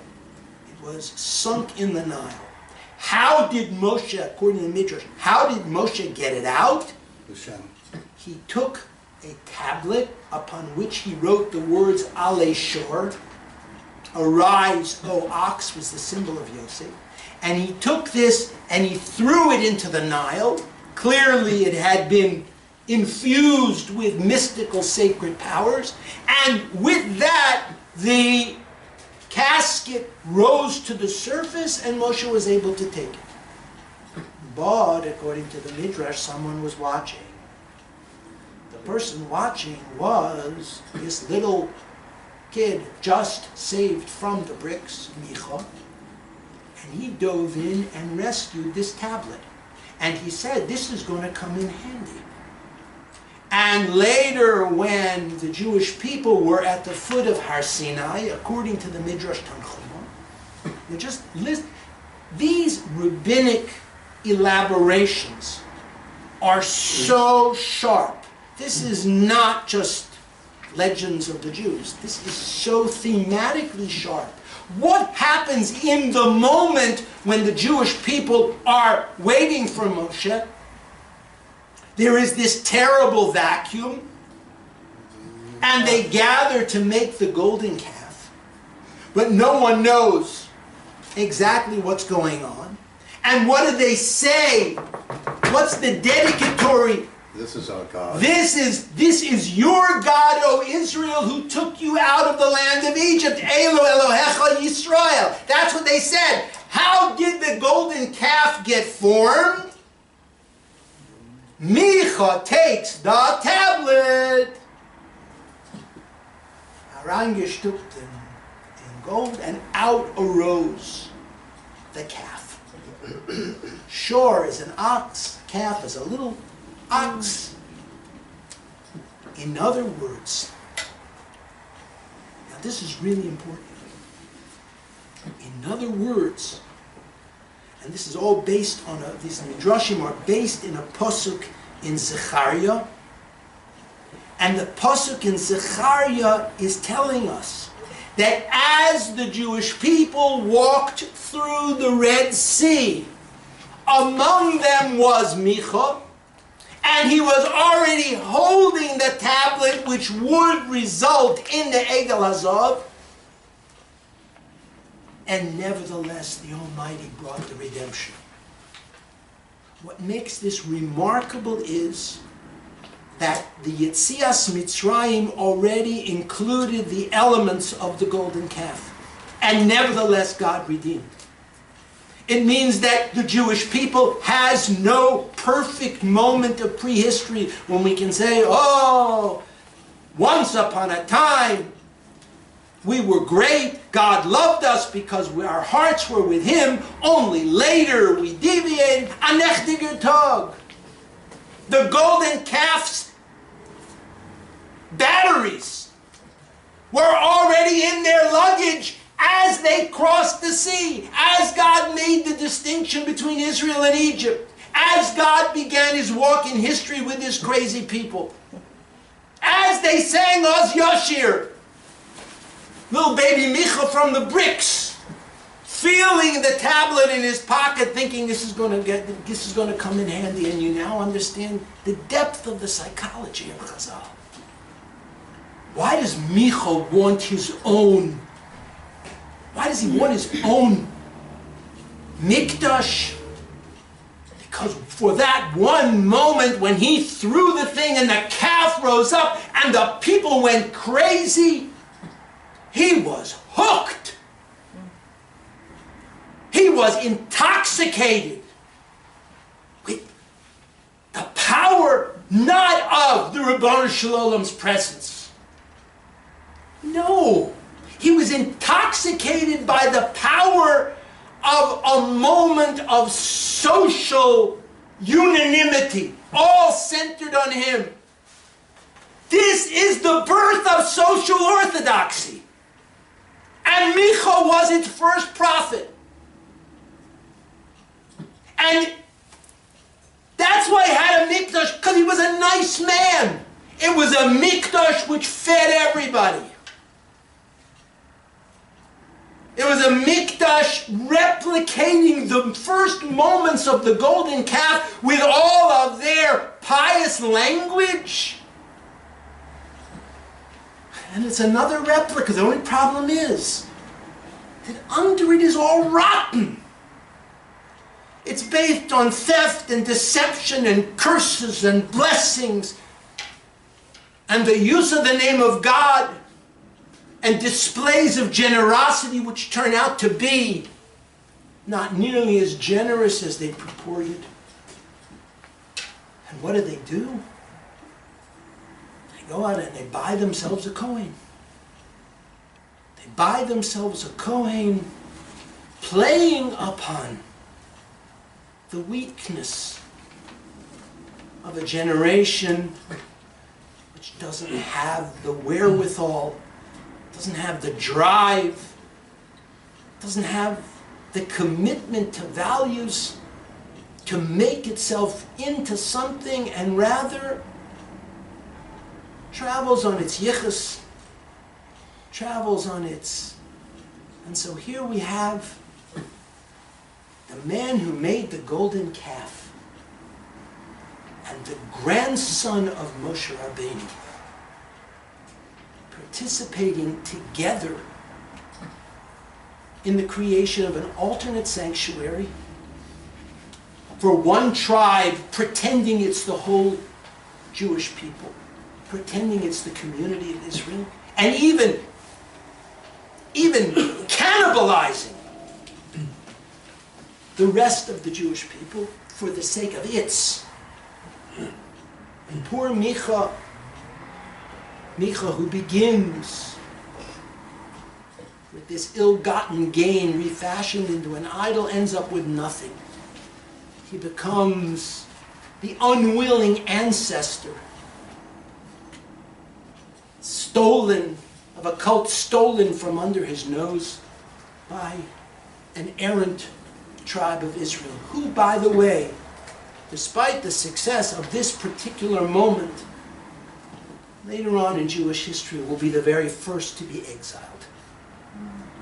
It was sunk in the Nile. How did Moshe, according to the Midrash, how did Moshe get it out? He took a tablet upon which he wrote the words Ale Shor, arise, O ox, was the symbol of Yosef. And he took this and he threw it into the Nile. Clearly it had been infused with mystical sacred powers. And with that, the casket rose to the surface and Moshe was able to take it. But according to the Midrash, someone was watching. The person watching was this little kid just saved from the bricks, Michah, and he dove in and rescued this tablet. And he said, this is going to come in handy. And later, when the Jewish people were at the foot of Har Sinai, according to the Midrash Tanchuma, just listen, these rabbinic elaborations are so sharp. This is not just legends of the Jews. This is so thematically sharp. What happens in the moment when the Jewish people are waiting for Moshe? There is this terrible vacuum, and they gather to make the golden calf, but no one knows exactly what's going on. And what do they say? What's the dedicatory? This is our God. This is your God, O Israel, who took you out of the land of Egypt. Elo Elohecha Yisrael. That's what they said. How did the golden calf get formed? Michah takes the tablet, herangestückt in gold, and out arose the calf. Shor is an ox, calf is a little ox. In other words, now this is really important. In other words, and this is all based on these midrashim are based in a pasuk in Zechariah, and the pasuk in Zechariah is telling us that as the Jewish people walked through the Red Sea, among them was Michah, and he was already holding the tablet which would result in the Egel Hazav. And nevertheless, the Almighty brought the redemption. What makes this remarkable is that the Yetzias Mitzrayim already included the elements of the golden calf. And nevertheless, God redeemed. It means that the Jewish people has no perfect moment of prehistory when we can say, oh, once upon a time, we were great, God loved us because our hearts were with Him, only later we deviated. Anechtiger Tag. The golden calf's batteries were already in their luggage as they crossed the sea, as God made the distinction between Israel and Egypt, as God began His walk in history with His crazy people, as they sang Oz Yashir, little baby Michah from the bricks, feeling the tablet in his pocket, thinking this is going to come in handy, and you now understand the depth of the psychology of Chazal. Why does Michah want his own? Why does he want his own mikdash? Because for that one moment when he threw the thing and the calf rose up and the people went crazy, he was hooked. He was intoxicated with the power not of the Ribbono Shel Olam's presence. No, he was was intoxicated by the power of a moment of social unanimity, all centered on him. This is the birth of social orthodoxy. And Michah was its first prophet. And that's why he had a mikdash, because he was a nice man. It was a mikdash which fed everybody. It was a mikdash replicating the first moments of the golden calf with all of their pious language. And it's another replica. The only problem is that under it is all rotten. It's based on theft and deception and curses and blessings and the use of the name of God and displays of generosity which turn out to be not nearly as generous as they purported. And what do? They go out and they buy themselves a Kohen. They buy themselves a Kohen, playing upon the weakness of a generation which doesn't have the wherewithal, doesn't have the drive, doesn't have the commitment to values to make itself into something, and rather travels on its yichus, travels on its... And so here we have the man who made the golden calf and the grandson of Moshe Rabbeinu participating together in the creation of an alternate sanctuary for one tribe, pretending it's the whole Jewish people, pretending it's the community of Israel, and even cannibalizing the rest of the Jewish people for the sake of its. And poor Michah, who begins with this ill-gotten gain refashioned into an idol, ends up with nothing. He becomes the unwilling ancestor, stolen, of a cult stolen from under his nose by an errant tribe of Israel, who, by the way, despite the success of this particular moment, later on in Jewish history will be the very first to be exiled.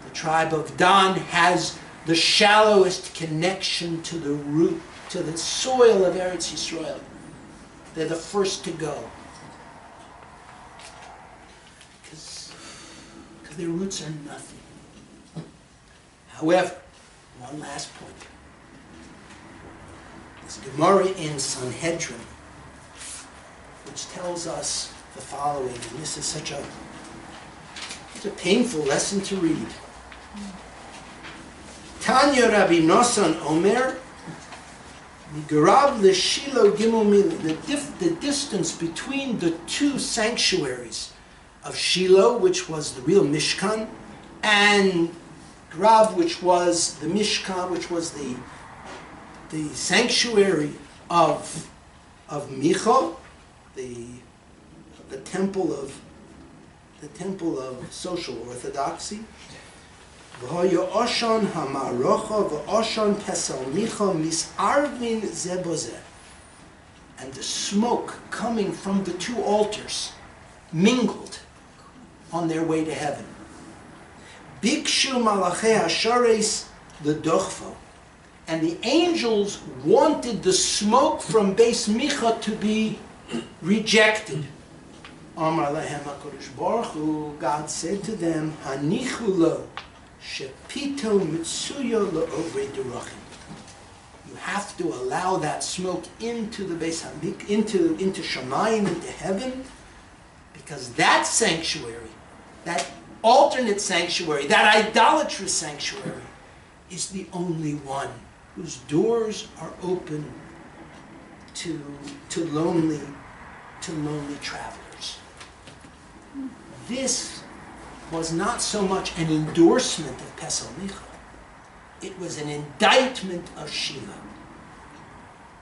The tribe of Dan has the shallowest connection to the root, to the soil of Eretz Yisrael. They're the first to go. Because their roots are nothing. However, one last point. This Gemara in Sanhedrin, which tells us the following, and this is such a painful lesson to read. Tanya Rabbi Nosson Omer, Migarav l'Shilo Gimel Milim, the distance between the two sanctuaries of Shiloh, which was the real Mishkan, and Grav, which was the Mishkan, which was the sanctuary of Michah, the temple of social orthodoxy. V'hoya oshan hamarocha v'oshan pesel Michah misarvin ze bozeh, and the smoke coming from the two altars mingled on their way to heaven. Bikshu malachei hashares l'dochvo, and the angels wanted the smoke from Bais Michah to be rejected. Amar lahem HaKadosh Baruch Hu, God said to them, Hanichu lo, shepito mitsuyo lo'ovrei derachim. You have to allow that smoke into the Beis Hamikdash, into Shamayim, into heaven, because that sanctuary, that alternate sanctuary, that idolatrous sanctuary, is the only one whose doors are open to lonely travelers. This was not so much an endorsement of Pesel Micha. It was an indictment of Shiloh.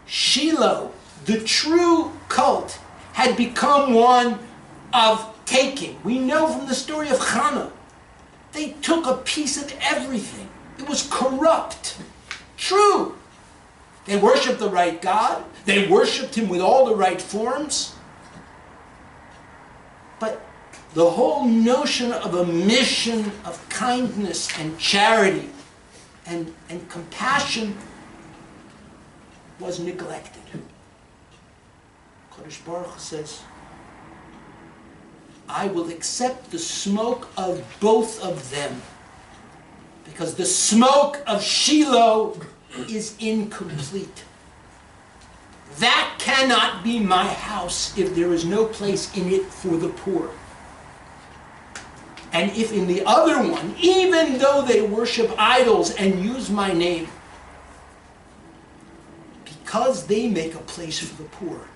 Shiloh, the true cult, had become one of taking. We know from the story of Hannah, they took a piece of everything. It was corrupt. True. They worshipped the right God. They worshipped him with all the right forms. But the whole notion of a mission of kindness and charity and compassion was neglected. Kodesh Baruch Hu says, I will accept the smoke of both of them, because the smoke of Shiloh is incomplete. That cannot be my house if there is no place in it for the poor. And if in the other one, even though they worship idols and use my name, because they make a place for the poor,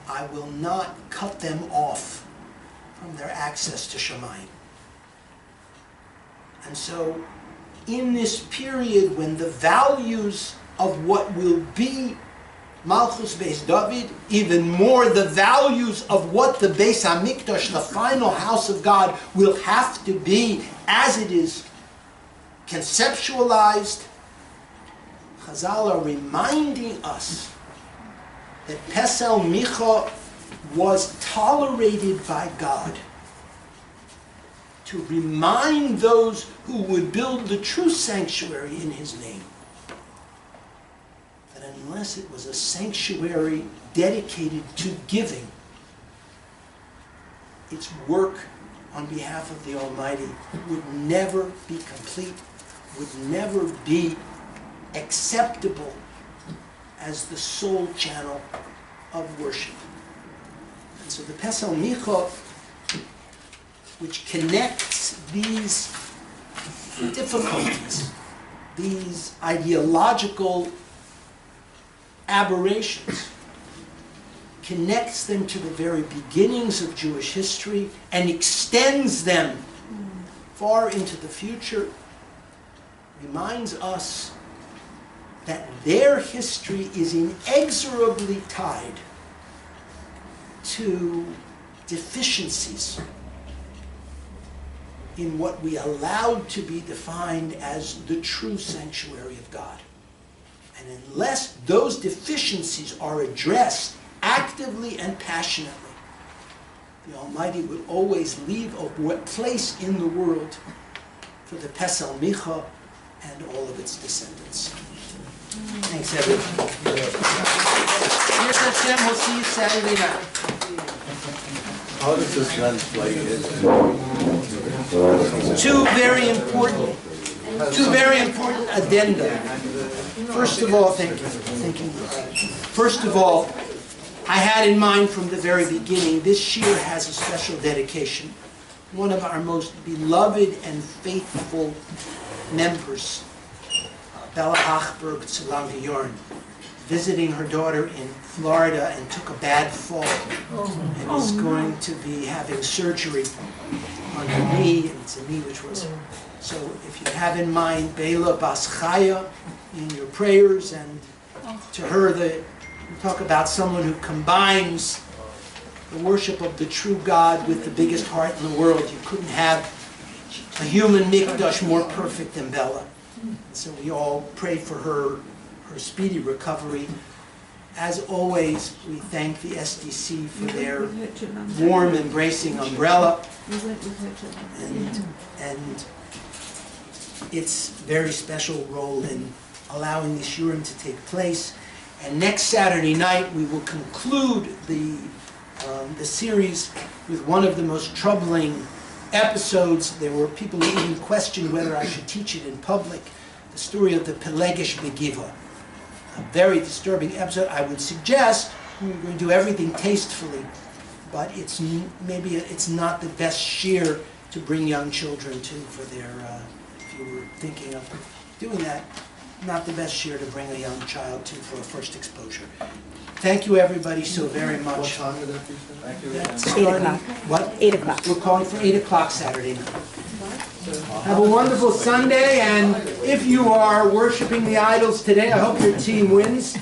I will not cut them off from their access to Shemayim. And so, in this period when the values of what will be Malchus Beis David, even more the values of what the Beis HaMikdash, the final house of God, will have to be as it is conceptualized, Chazal are reminding us that Pesel Micha was tolerated by God to remind those who would build the true sanctuary in his name that unless it was a sanctuary dedicated to giving, its work on behalf of the Almighty would never be complete, would never be acceptable as the sole channel of worship. And so the Pesel Micha, which connects these difficulties, these ideological aberrations, connects them to the very beginnings of Jewish history and extends them far into the future, reminds us that their history is inexorably tied to deficiencies in what we allowed to be defined as the true sanctuary of God. And unless those deficiencies are addressed actively and passionately, the Almighty would always leave a place in the world for the Pesel Micha and all of its descendants. Thanks, everyone. Here's Hashem. We'll see you Saturday night. How does this translate into? Two very important addenda. First of all, thank you. First of all, I had in mind from the very beginning, this Shiur has a special dedication. One of our most beloved and faithful members, Bella Achberg Tzulang, visiting her daughter in Florida and took a bad fall and is going to be having surgery on her knee, and it's a knee which was... So if you have in mind Bela Bas Chaya in your prayers, and to her you talk about someone who combines the worship of the true God with the biggest heart in the world. You couldn't have a human mikdash more perfect than Bella. So we all pray for her speedy recovery. As always, we thank the SDC for their warm, embracing umbrella and its very special role in allowing the Shiurim to take place. And next Saturday night, we will conclude the series with one of the most troubling episodes. There were people who even questioned whether I should teach it in public. The story of the Pelegish Begiva. A very disturbing episode. I would suggest we're going to do everything tastefully, but maybe it's not the best Shiur to bring young children to for their, if you were thinking of doing that. not the best year to bring a young child to for a first exposure. Thank you, everybody, so very What much. time would that be? Thank you. That's 8 starting- o'clock. What? 8 o'clock. We're calling for 8 o'clock Saturday night. Have a wonderful Sunday, and if you are worshiping the idols today, I hope your team wins.